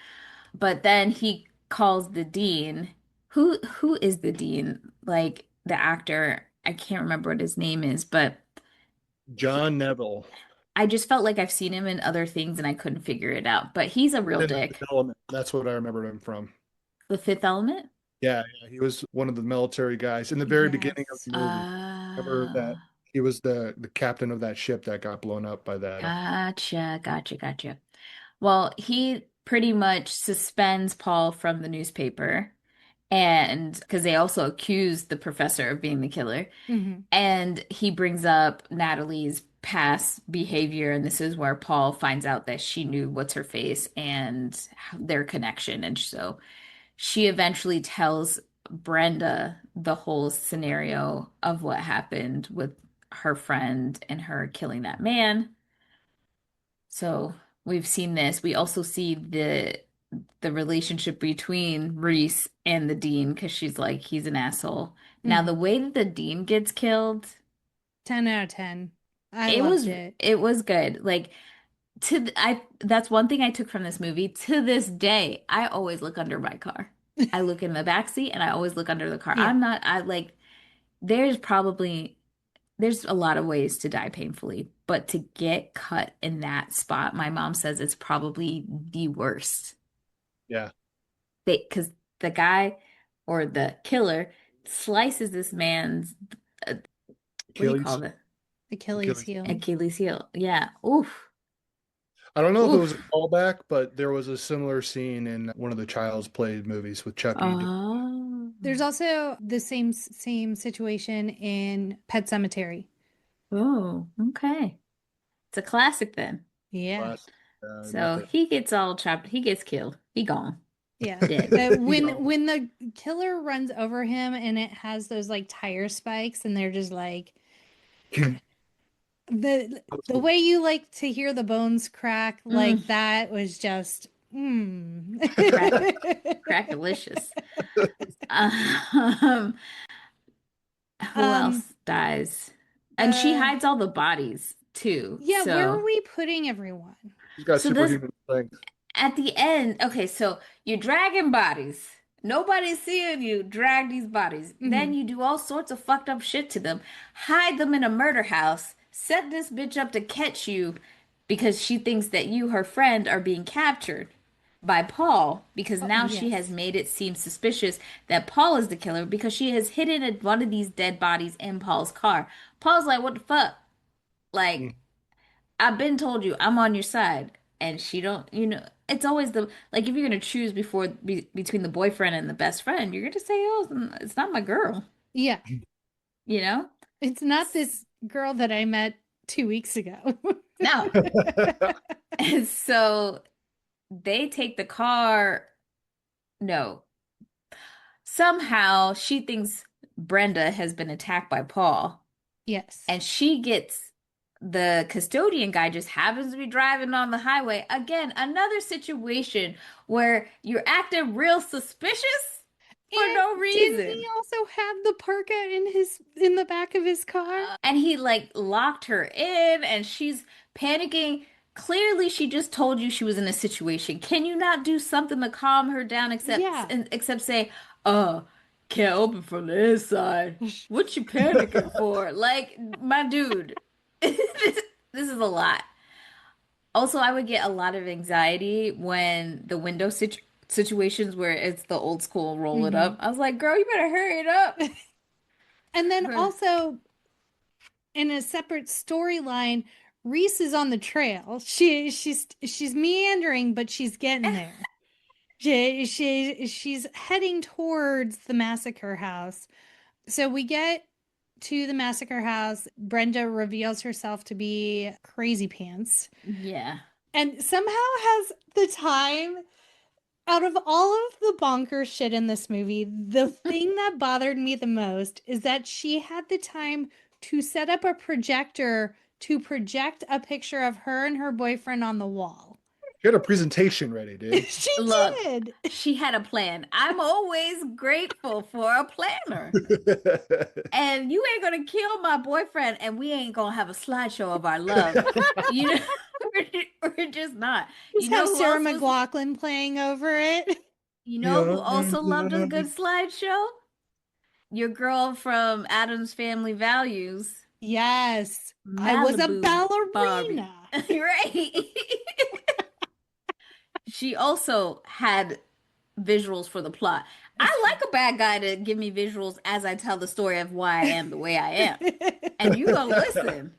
Speaker 1: But then he calls the dean. Who is the dean? Like the actor, I can't remember what his name is, but
Speaker 3: John Neville.
Speaker 1: I just felt like I've seen him in other things and I couldn't figure it out. But he's a real
Speaker 3: In the
Speaker 1: dick.
Speaker 3: development. That's what I remember him from.
Speaker 1: The Fifth Element?
Speaker 3: Yeah, yeah, he was one of the military guys in the very beginning of
Speaker 2: Yes.
Speaker 3: the movie. Remember that He was the captain of that ship that got blown up by that.
Speaker 1: Gotcha. Well, he pretty much suspends Paul from the newspaper, and because they also accused the professor of being the killer.
Speaker 2: Hmm.
Speaker 1: And he brings up Natalie's past behavior, and this is where Paul finds out that she knew what's her face and their connection. And so she eventually tells Brenda the whole scenario of what happened with her friend and her killing that man. So we've seen this. We also see the relationship between Reese and the dean because she's like, he's an asshole. Now, the
Speaker 2: Hmm.
Speaker 1: way that the dean gets killed,
Speaker 2: 10 out of 10. I
Speaker 1: it
Speaker 2: loved
Speaker 1: was
Speaker 2: it.
Speaker 1: it was good. Like I that's one thing I took from this movie. To this day, I always look under my car. I look in the back seat and I always look under the car.
Speaker 2: Yeah.
Speaker 1: I like there's probably there's a lot of ways to die painfully, but to get cut in that spot, my mom says it's probably the worst.
Speaker 3: Yeah,
Speaker 1: Because the guy or the killer slices this man's uh, what do you call
Speaker 3: Achilles.
Speaker 1: it?
Speaker 2: Achilles
Speaker 3: Achilles.
Speaker 2: heel.
Speaker 1: Achilles heel. Yeah. Oof.
Speaker 3: I don't know if it was a
Speaker 1: Oof.
Speaker 3: callback, but there was a similar scene in one of the Child's Play movies with Chucky.
Speaker 1: Oh.
Speaker 2: There's also the same situation in Pet Cemetery.
Speaker 1: Oh, okay. It's a classic then.
Speaker 2: Yeah.
Speaker 3: Classic.
Speaker 1: So he gets all chopped. He gets killed. He gone.
Speaker 2: Yeah.
Speaker 1: Dead.
Speaker 3: He gone.
Speaker 2: When the killer runs over him and it has those like tire spikes and they're just like the way you like to hear the bones crack
Speaker 1: Mm,
Speaker 2: like that was just
Speaker 1: crack, crackalicious. Um, who
Speaker 2: um
Speaker 1: else dies? And she
Speaker 2: uh
Speaker 1: hides all the bodies too.
Speaker 2: yeah, where are we putting everyone?
Speaker 3: He's got
Speaker 1: So this
Speaker 3: superhuman strength.
Speaker 1: at the end, okay, so you're dragging bodies. Nobody's seeing you drag these bodies.
Speaker 2: Hmm.
Speaker 1: Then you do all sorts of fucked up shit to them, hide them in a murder house, set this bitch up to catch you because she thinks that you, her friend, are being captured by Paul because
Speaker 2: Oh,
Speaker 1: now she has
Speaker 2: yes.
Speaker 1: made it seem suspicious that Paul is the killer because she has hidden one of these dead bodies in Paul's car. Paul's like, what the fuck?
Speaker 3: Mm.
Speaker 1: Like, I've been told you I'm on your side. And she don't, it's always the like if you're gonna choose between the boyfriend and the best friend, you're gonna say, oh, it's not my girl,
Speaker 2: Yeah.
Speaker 1: you know?
Speaker 2: It's not this girl that I met 2 weeks ago.
Speaker 1: No. And so they take the car. No. Somehow she thinks Brenda has been attacked by Paul.
Speaker 2: Yes.
Speaker 1: And she gets the custodian guy just happens to be driving on the highway. Again, another situation where you're acting real suspicious for
Speaker 2: And
Speaker 1: no
Speaker 2: didn't he
Speaker 1: reason.
Speaker 2: also have the parka in the back of his car?
Speaker 1: And he like locked her in and she's panicking. Clearly, she just told you she was in a situation. Can you not do something to calm her down
Speaker 2: Yeah.
Speaker 1: except say, uh, can't open from the inside. What you panicking for? Like, my dude, this is a lot. Also, I would get a lot of anxiety when the situations where it's the old school roll it
Speaker 2: Hmm.
Speaker 1: up. I was like, girl, you better hurry it up.
Speaker 2: And then also in a separate storyline, Reese is on the trail. She's meandering, but she's getting there. She's heading towards the massacre house. So we get to the massacre house. Brenda reveals herself to be Crazy Pants
Speaker 1: Yeah.
Speaker 2: and somehow has the time out of all of the bonker shit in this movie. The thing that bothered me the most is that she had the time to set up a projector to project a picture of her and her boyfriend on the wall.
Speaker 3: She had a presentation ready, dude.
Speaker 2: She
Speaker 1: Look,
Speaker 2: did.
Speaker 1: she had a plan. I'm always grateful for a planner. And you ain't gonna kill my boyfriend, and we ain't gonna have a slideshow of our love. You know, we're just not. You
Speaker 2: Just have
Speaker 1: know who
Speaker 2: Sarah
Speaker 1: else was?
Speaker 2: McLachlan playing over it.
Speaker 1: You know who also loved a good slideshow? Your girl from Adam's Family Values,
Speaker 2: Yes, I was a
Speaker 1: Malibu Barbie.
Speaker 2: ballerina.
Speaker 1: Right? She also had visuals for the plot. I like a bad guy to give me visuals as I tell the story of why I am the way I am. And you gonna listen.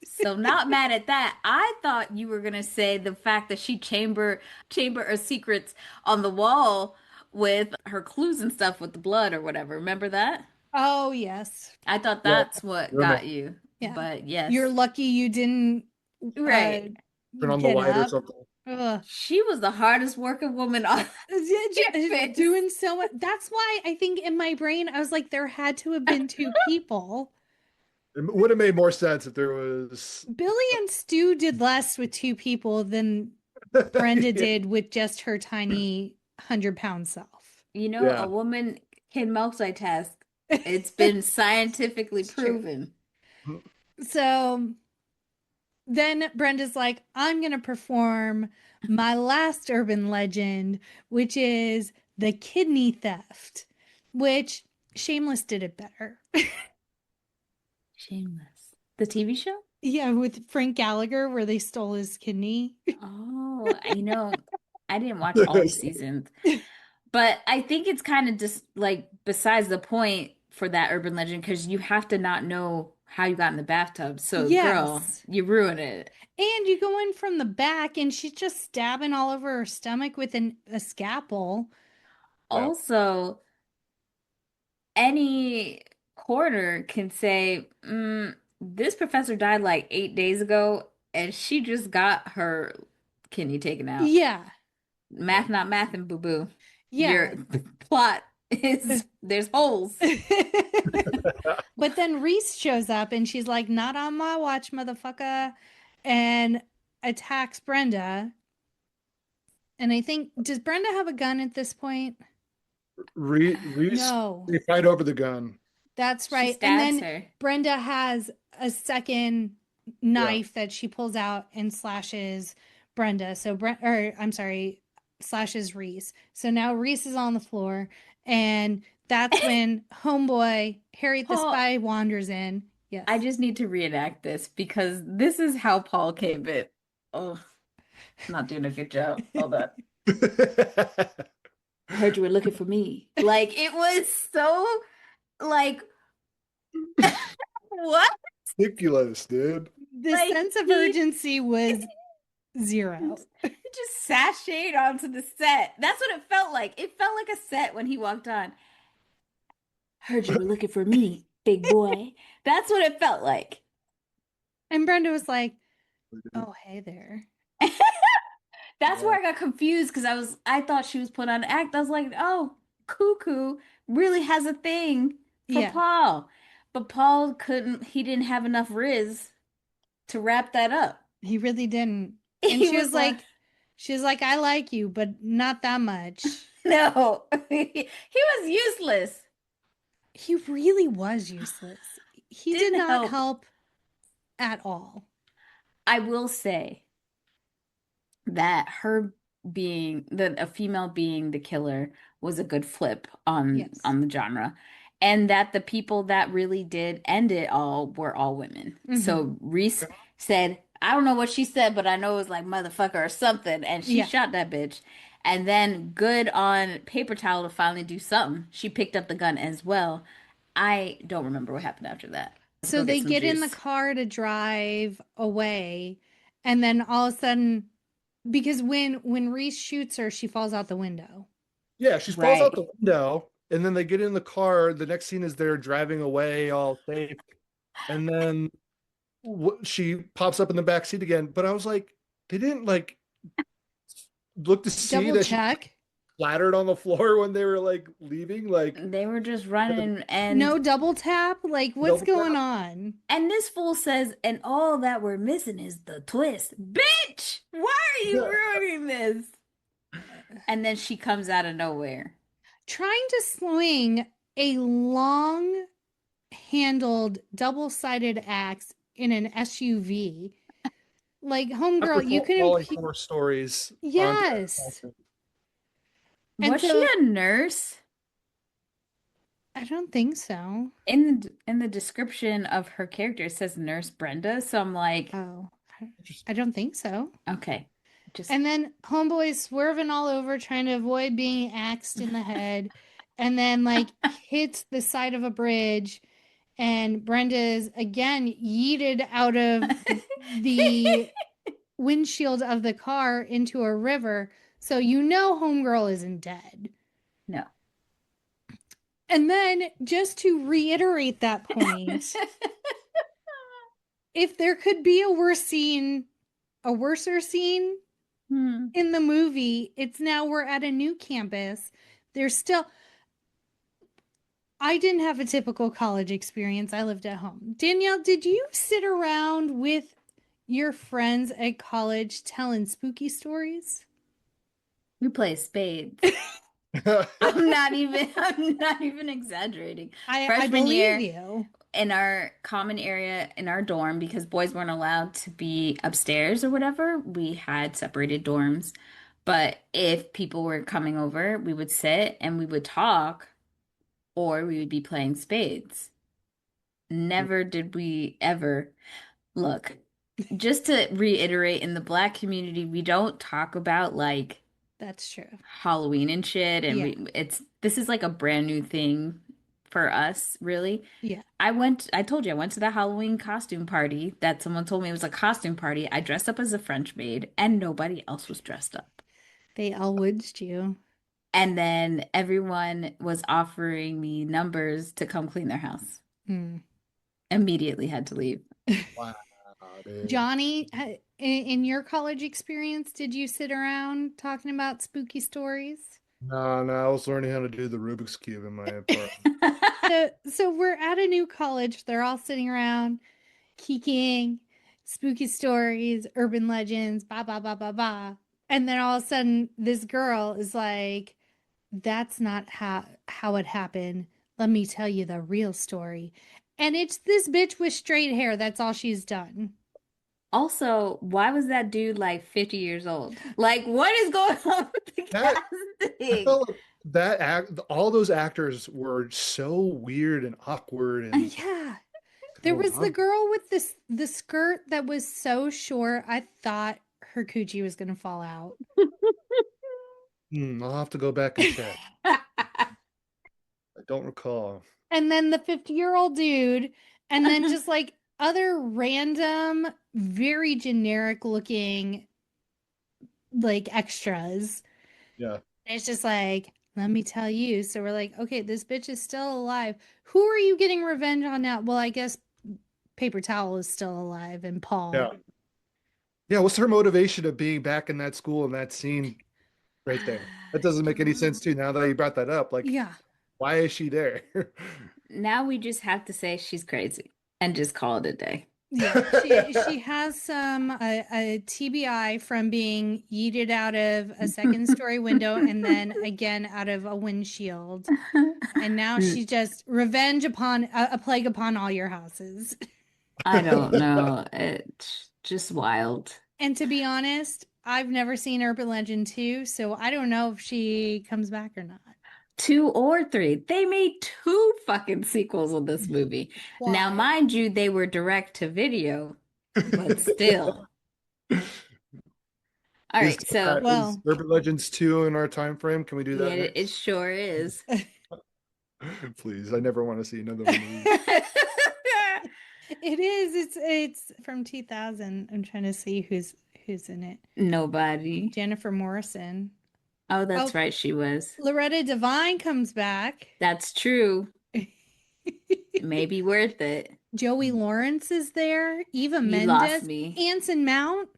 Speaker 1: So not mad at that. I thought you were gonna say the fact that she chamber her secrets on the wall with her clues and stuff with the blood or whatever. Remember that?
Speaker 2: Oh, yes.
Speaker 1: I thought
Speaker 3: Yeah,
Speaker 1: that's what
Speaker 3: remember,
Speaker 1: got you.
Speaker 2: Yeah.
Speaker 1: But yes.
Speaker 2: You're lucky you didn't uh
Speaker 1: Right.
Speaker 3: turn on the
Speaker 2: get
Speaker 3: light or
Speaker 2: up.
Speaker 3: something.
Speaker 2: Ugh.
Speaker 1: She was the hardest working woman on campus.
Speaker 2: Doing so much. That's why I think in my brain I was like, there had to have been two people.
Speaker 3: It would have made more sense if there was.
Speaker 2: Billy and Stu did less with two people than Brenda did with just her tiny 100-pound self.
Speaker 1: You know,
Speaker 3: Yeah.
Speaker 1: a woman can multitask. It's been scientifically
Speaker 2: It's true.
Speaker 1: proven.
Speaker 2: So then Brenda's like, I'm going to perform my last urban legend, which is the kidney theft, which Shameless did it better.
Speaker 1: Shameless. The TV show?
Speaker 2: Yeah, with Frank Gallagher, where they stole his kidney.
Speaker 1: Oh, you know, I didn't watch all the seasons, but I think it's kind of just like besides the point for that urban legend because you have to not know how you got in the bathtub. So, girl,
Speaker 2: Yes.
Speaker 1: you ruin it.
Speaker 2: And you go in from the back, and she's just stabbing all over her stomach with a scalpel.
Speaker 3: Yeah.
Speaker 1: Also, any coroner can say, this professor died like 8 days ago, and she just got her kidney taken out.
Speaker 2: Yeah.
Speaker 1: Math, not math, and boo boo.
Speaker 2: Yeah.
Speaker 1: Your plot is there's holes.
Speaker 2: But then Reese shows up, and she's like, not on my watch, motherfucker, and attacks Brenda. And I think, does Brenda have a gun at this point?
Speaker 3: Reese,
Speaker 2: No.
Speaker 3: they fight over the gun.
Speaker 2: That's
Speaker 1: She
Speaker 2: right.
Speaker 1: stabs
Speaker 2: And then
Speaker 1: her.
Speaker 2: Brenda has a second knife that she pulls out and slashes Brenda. So slashes Reese. So now Reese is on the floor, and that's when homeboy Harry the
Speaker 1: Paul,
Speaker 2: Spy wanders in. Yes.
Speaker 1: I just need to reenact this because this is how Paul came in. Oh, not doing a good job. Hold on. I heard you were looking for me. Like it was so like what?
Speaker 3: Ridiculous, dude.
Speaker 2: The
Speaker 1: Like,
Speaker 2: sense of
Speaker 1: he-
Speaker 2: urgency was zero.
Speaker 1: He just sashayed onto the set. That's what it felt like. It felt like a set when he walked on. Heard you were looking for me, big boy. That's what it felt like.
Speaker 2: And Brenda was like, oh, hey there.
Speaker 1: That's where I got confused because I thought she was put on act. I was like, oh, Cuckoo really has a thing for
Speaker 2: Yeah.
Speaker 1: Paul. But Paul he didn't have enough riz to wrap that up.
Speaker 2: He really didn't. And
Speaker 1: He
Speaker 2: she was like, I like you, but not that much.
Speaker 1: no, he was useless.
Speaker 2: He really was useless. He did
Speaker 1: Didn't
Speaker 2: not
Speaker 1: help.
Speaker 2: help at all.
Speaker 1: I will say that her being a female being the killer was a good flip
Speaker 2: Yes.
Speaker 1: on the genre. And that the people that really did end it all were all women.
Speaker 2: Mhm.
Speaker 1: So Reese said, I don't know what she said, but I know it was like motherfucker or something. And she
Speaker 2: Yeah.
Speaker 1: shot that bitch. And then good on Paper Towel to finally do something. She picked up the gun as well. I don't remember what happened after that. Let's
Speaker 2: So
Speaker 1: go
Speaker 2: they
Speaker 1: some
Speaker 2: get in the
Speaker 1: juice.
Speaker 2: car to drive away, and then all of a sudden, because when Reese shoots her, she falls out the window.
Speaker 3: Yeah, she falls
Speaker 1: Right.
Speaker 3: out the window, and then they get in the car. The next scene is they're driving away, all safe, and then she pops up in the back seat again. But I was like, they didn't like look to see
Speaker 2: Double
Speaker 3: that she
Speaker 2: check.
Speaker 3: splattered on the floor when they were like leaving. Like,
Speaker 1: They were just running and
Speaker 2: No double tap. Like, what's
Speaker 3: Double
Speaker 2: going
Speaker 3: tap?
Speaker 2: on?
Speaker 1: And this fool says, and all that we're missing is the twist. Bitch, why are you ruining this? And then she comes out of nowhere.
Speaker 2: Trying to swing a long handled double-sided axe in an SUV. Like, homegirl, you
Speaker 3: telling
Speaker 2: couldn't.
Speaker 3: horror stories.
Speaker 2: Yes. And
Speaker 1: Was
Speaker 2: so-
Speaker 1: she a nurse?
Speaker 2: I don't think so.
Speaker 1: In the description of her character, it says Nurse Brenda. So I'm like,
Speaker 2: Oh, I don't think so.
Speaker 1: okay. Just
Speaker 2: And then homeboy's swerving all over trying to avoid being axed in the head. And then like hits the side of a bridge. And Brenda is again yeeted out of the windshield of the car into a river. So you know homegirl isn't dead.
Speaker 1: no.
Speaker 2: And then just to reiterate that point, if there could be a worser scene
Speaker 1: Hmm.
Speaker 2: in the movie, it's now we're at a new campus. There's still I didn't have a typical college experience. I lived at home. Danielle, did you sit around with your friends at college telling spooky stories?
Speaker 1: We play spades. I'm not even exaggerating.
Speaker 2: I
Speaker 1: Freshman
Speaker 2: believe
Speaker 1: year
Speaker 2: you.
Speaker 1: in our common area in our dorm, because boys weren't allowed to be upstairs or whatever, we had separated dorms. But if people were coming over, we would sit and we would talk, or we would be playing spades. Never did we ever look. Just to reiterate, in the Black community, we don't talk about like
Speaker 2: That's true.
Speaker 1: Halloween and shit, and
Speaker 2: Yeah.
Speaker 1: this is like a brand new thing for us, really.
Speaker 2: Yeah.
Speaker 1: I told you I went to the Halloween costume party that someone told me it was a costume party. I dressed up as a French maid and nobody else was dressed up.
Speaker 2: They all woodsed you.
Speaker 1: And then everyone was offering me numbers to come clean their house.
Speaker 2: Hmm.
Speaker 1: Immediately had to leave.
Speaker 3: Wow, dude.
Speaker 2: Johnny, in your college experience, did you sit around talking about spooky stories?
Speaker 3: No, I was learning how to do the Rubik's Cube in my apartment.
Speaker 2: So we're at a new college. They're all sitting around, kicking, spooky stories, urban legends, ba ba ba ba ba. And then all of a sudden, this girl is like, "That's not how it happened. Let me tell you the real story." And it's this bitch with straight hair. That's all she's done.
Speaker 1: Also, why was that dude like 50 years old? Like, what is going on with the
Speaker 3: That I
Speaker 1: casting?
Speaker 3: felt like all those actors were so weird and awkward and
Speaker 2: Yeah. There was the girl with the skirt that was so short, I thought her coochie was gonna fall out.
Speaker 3: I'll have to go back and check. I don't recall.
Speaker 2: And then the 50-year-old dude, and then just like other random, very generic looking like extras.
Speaker 3: Yeah.
Speaker 2: And it's just like, let me tell you. So we're like, okay, this bitch is still alive. Who are you getting revenge on now? Well, I guess Paper Towel is still alive and Paul.
Speaker 3: Yeah. Yeah, what's her motivation of being back in that school in that scene right there? That doesn't make any sense too. Now that you brought that up, like,
Speaker 2: Yeah.
Speaker 3: why is she there?
Speaker 1: Now we just have to say she's crazy and just call it a day.
Speaker 2: Yeah, she has some a TBI from being yeeted out of a second story window and then again out of a windshield. And now she's just revenge upon a plague upon all your houses.
Speaker 1: I don't know. It's just wild.
Speaker 2: And to be honest, I've never seen Urban Legend 2, so I don't know if she comes back or not.
Speaker 1: 2 or 3. They made 2 fucking sequels of this movie.
Speaker 2: Why?
Speaker 1: Now, mind you, they were direct to video, but still. All right, so
Speaker 3: is Urban Legends 2 in our time frame? Can we do that
Speaker 1: yeah,
Speaker 3: next?
Speaker 1: it sure is.
Speaker 3: Please, I never want to see another movie.
Speaker 2: It is. It's from 2000. I'm trying to see who's in it.
Speaker 1: Nobody.
Speaker 2: Jennifer Morrison.
Speaker 1: Oh, that's right, she was.
Speaker 2: Loretta Devine comes back.
Speaker 1: That's true. Maybe worth it.
Speaker 2: Joey Lawrence is there. Eva
Speaker 1: You
Speaker 2: Mendes.
Speaker 1: lost me.
Speaker 2: Anson Mount.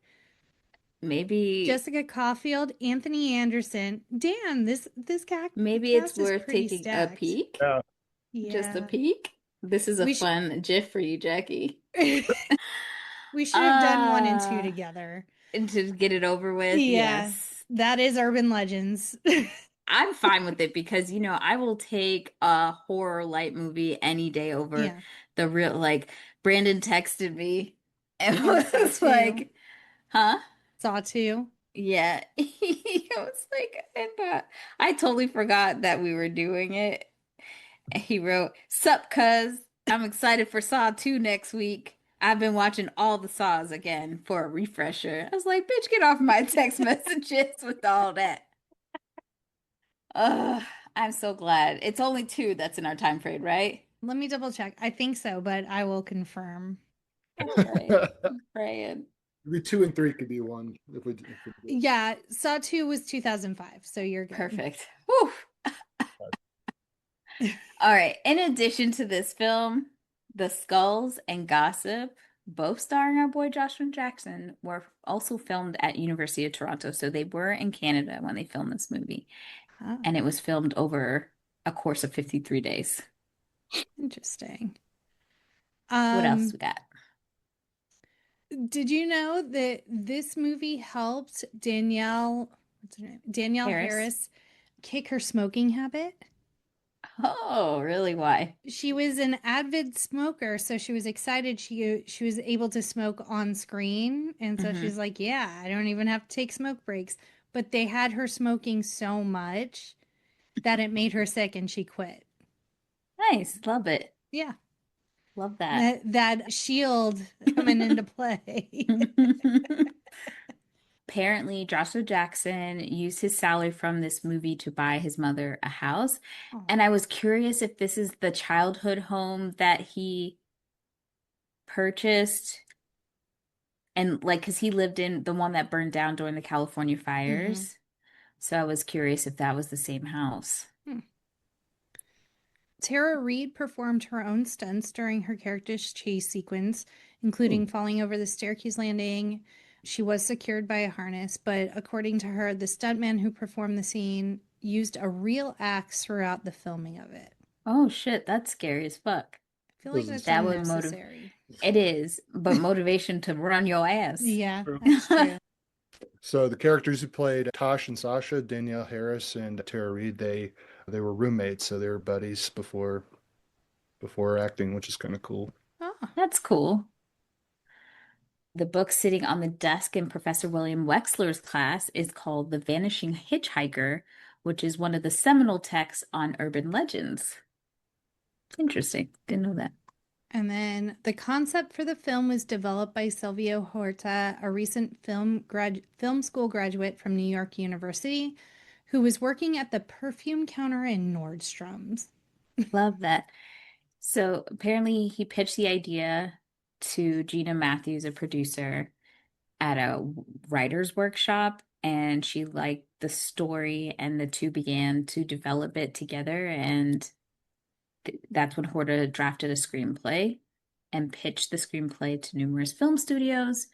Speaker 1: Maybe
Speaker 2: Jessica Caulfield. Anthony Anderson. Damn, this cast.
Speaker 1: maybe it's worth taking
Speaker 2: stacked.
Speaker 1: a peek.
Speaker 2: Yeah.
Speaker 1: Just a peek. This is a fun GIF for you, Jackie.
Speaker 2: We should have done 1 and 2 together.
Speaker 1: And to get it over with.
Speaker 2: Yeah.
Speaker 1: Yes.
Speaker 2: That is Urban Legends.
Speaker 1: I'm fine with it because, I will take a horror light movie any day over the real, like, Brandon texted me and was like, huh?
Speaker 2: Saw 2.
Speaker 1: Yeah. He was like, I totally forgot that we were doing it. And he wrote, "Sup, cuz, I'm excited for Saw 2 next week. I've been watching all the Saws again for a refresher. I was like, bitch, get off my text messages with all that. Ugh, I'm so glad. It's only two that's in our time frame, right?
Speaker 2: Let me double check. I think so, but I will confirm.
Speaker 1: I'm praying. I'm praying.
Speaker 3: Maybe 2 and 3 could be one if we do.
Speaker 2: Yeah, Saw 2 was 2005, so you're good.
Speaker 1: Perfect. Whew. All right. In addition to this film, The Skulls and Gossip, both starring our boy Joshua Jackson, were also filmed at University of Toronto. So they were in Canada when they filmed this movie.
Speaker 2: Oh,
Speaker 1: And it was filmed over a course of 53 days.
Speaker 2: interesting.
Speaker 1: What else we got?
Speaker 2: Did you know that this movie helped Danielle, what's her name? Danielle Harris kick her smoking habit?
Speaker 1: Oh, really? Why?
Speaker 2: She was an avid smoker, so she was excited she was able to smoke on screen, and so she's like, "Yeah, I don't even have to take smoke breaks." But they had her smoking so much that it made her sick, and she quit.
Speaker 1: Nice. Love it.
Speaker 2: Yeah,
Speaker 1: Love that.
Speaker 2: that shield coming into play.
Speaker 1: Apparently, Joshua Jackson used his salary from this movie to buy his mother a house.
Speaker 2: Oh.
Speaker 1: And I was curious if this is the childhood home that he purchased. And like, because he lived in the one that burned down during the California fires. So I was curious if that was the same house.
Speaker 2: Tara Reid performed her own stunts during her character's chase sequence, including falling over the staircase landing. She was secured by a harness, but according to her, the stuntman who performed the scene used a real axe throughout the filming of it.
Speaker 1: Oh shit, that's scary as fuck.
Speaker 2: I feel like that's
Speaker 1: That would
Speaker 2: unnecessary.
Speaker 1: It is, but motivation to run your ass.
Speaker 2: Yeah, that's true.
Speaker 3: So the characters who played Tosh and Sasha, Danielle Harris and Tara Reid, they were roommates, so they were buddies before acting, which is kind of cool.
Speaker 2: Oh,
Speaker 1: That's cool. The book sitting on the desk in Professor William Wexler's class is called The Vanishing Hitchhiker, which is one of the seminal texts on urban legends. Interesting. Didn't know that.
Speaker 2: and then the concept for the film was developed by Silvio Horta, a recent film school graduate from New York University, who was working at the perfume counter in Nordstrom's.
Speaker 1: Love that. So apparently he pitched the idea to Gina Matthews, a producer, at a writer's workshop, and she liked the story, and the two began to develop it together. And that's when Horta drafted a screenplay and pitched the screenplay to numerous film studios,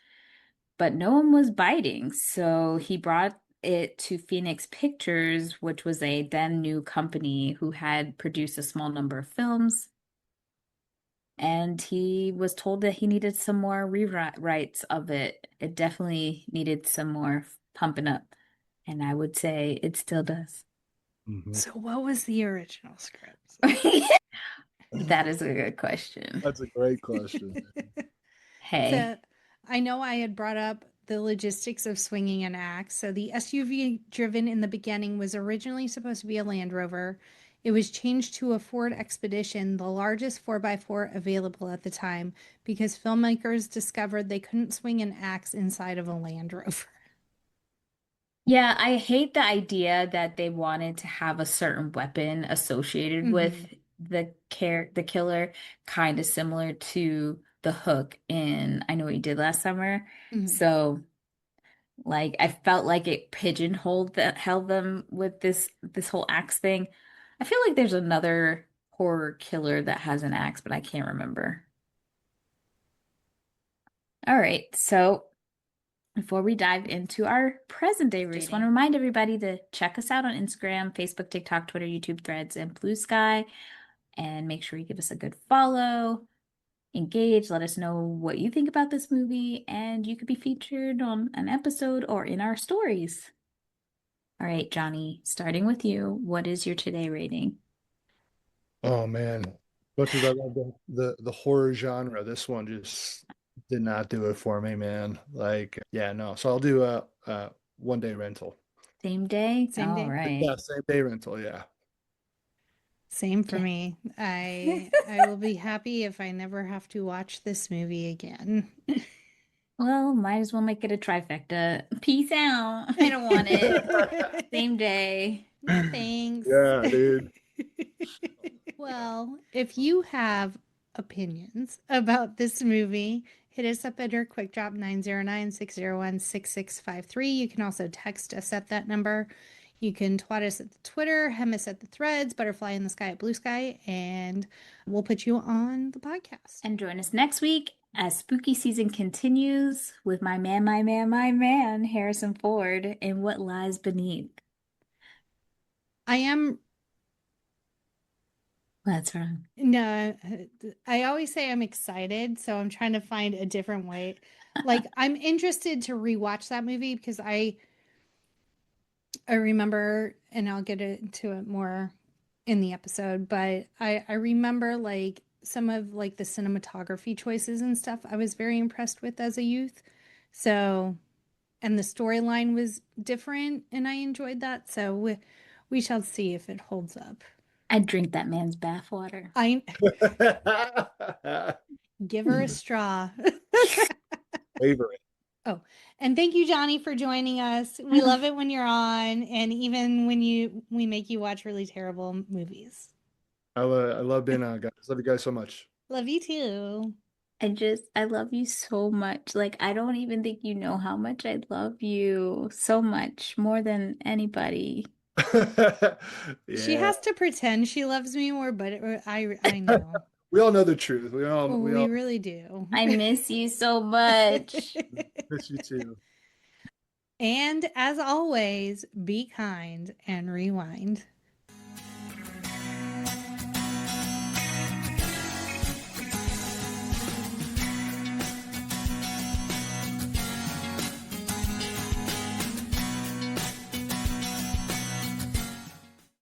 Speaker 1: but no one was biting. So he brought it to Phoenix Pictures, which was a then new company who had produced a small number of films. And he was told that he needed some more rewrites of it. It definitely needed some more pumping up. And I would say it still does.
Speaker 2: So what was the original script?
Speaker 1: That is a good question.
Speaker 3: That's a great question.
Speaker 1: Hey.
Speaker 2: So I know I had brought up the logistics of swinging an axe. So the SUV driven in the beginning was originally supposed to be a Land Rover. It was changed to a Ford Expedition, the largest 4x4 available at the time, because filmmakers discovered they couldn't swing an axe inside of a Land Rover.
Speaker 1: Yeah, I hate the idea that they wanted to have a certain weapon associated with the killer, kind of similar to the hook in I Know What You Did Last Summer. So like I felt like it held them with this whole axe thing. I feel like there's another horror killer that has an axe, but I can't remember. All right, so before we dive into our present day, we just want to remind everybody to check us out on Instagram, Facebook, TikTok, Twitter, YouTube, Threads, and Blue Sky. And make sure you give us a good follow, engage, let us know what you think about this movie, and you could be featured on an episode or in our stories. All right, Johnny, starting with you, what is your today rating?
Speaker 3: Oh man, much as I love the horror genre, this one just did not do it for me, man. Like, yeah, no. So I'll do a 1 day rental.
Speaker 1: Same day?
Speaker 2: Same day.
Speaker 1: All right.
Speaker 3: Yeah, same day rental, yeah.
Speaker 2: Same for
Speaker 1: Yeah.
Speaker 2: me. I will be happy if I never have to watch this movie again.
Speaker 1: Well, might as well make it a trifecta. Peace out. I don't want it. Same day.
Speaker 2: Thanks.
Speaker 3: Yeah, dude.
Speaker 2: Well, if you have opinions about this movie, hit us up at our quick drop 909-601-6653. You can also text us at that number. You can twat us at the Twitter, hem us at the threads, butterfly in the sky at blue sky, and we'll put you on the podcast.
Speaker 1: And join us next week as spooky season continues with my man, Harrison Ford, and What Lies Beneath.
Speaker 2: I am
Speaker 1: That's wrong.
Speaker 2: No, I always say I'm excited, so I'm trying to find a different way. Like I'm interested to rewatch that movie because I remember, and I'll get into it more in the episode, but I remember like some of like the cinematography choices and stuff I was very impressed with as a youth. So, and the storyline was different and I enjoyed that. So we shall see if it holds up.
Speaker 1: I'd drink that man's bathwater.
Speaker 2: I give her a straw.
Speaker 3: Favorite.
Speaker 2: Oh, and thank you, Johnny, for joining us. We love it when you're on, and even when we make you watch really terrible movies.
Speaker 3: I love being on, guys. Love you guys so much.
Speaker 2: Love you too.
Speaker 1: I love you so much. Like, I don't even think you know how much I love you so much, more than anybody.
Speaker 2: She
Speaker 3: Yeah.
Speaker 2: has to pretend she loves me more, but I know.
Speaker 3: We all know the truth. We all
Speaker 2: really do.
Speaker 1: I miss you so much.
Speaker 3: miss you too.
Speaker 2: And as always, be kind and rewind.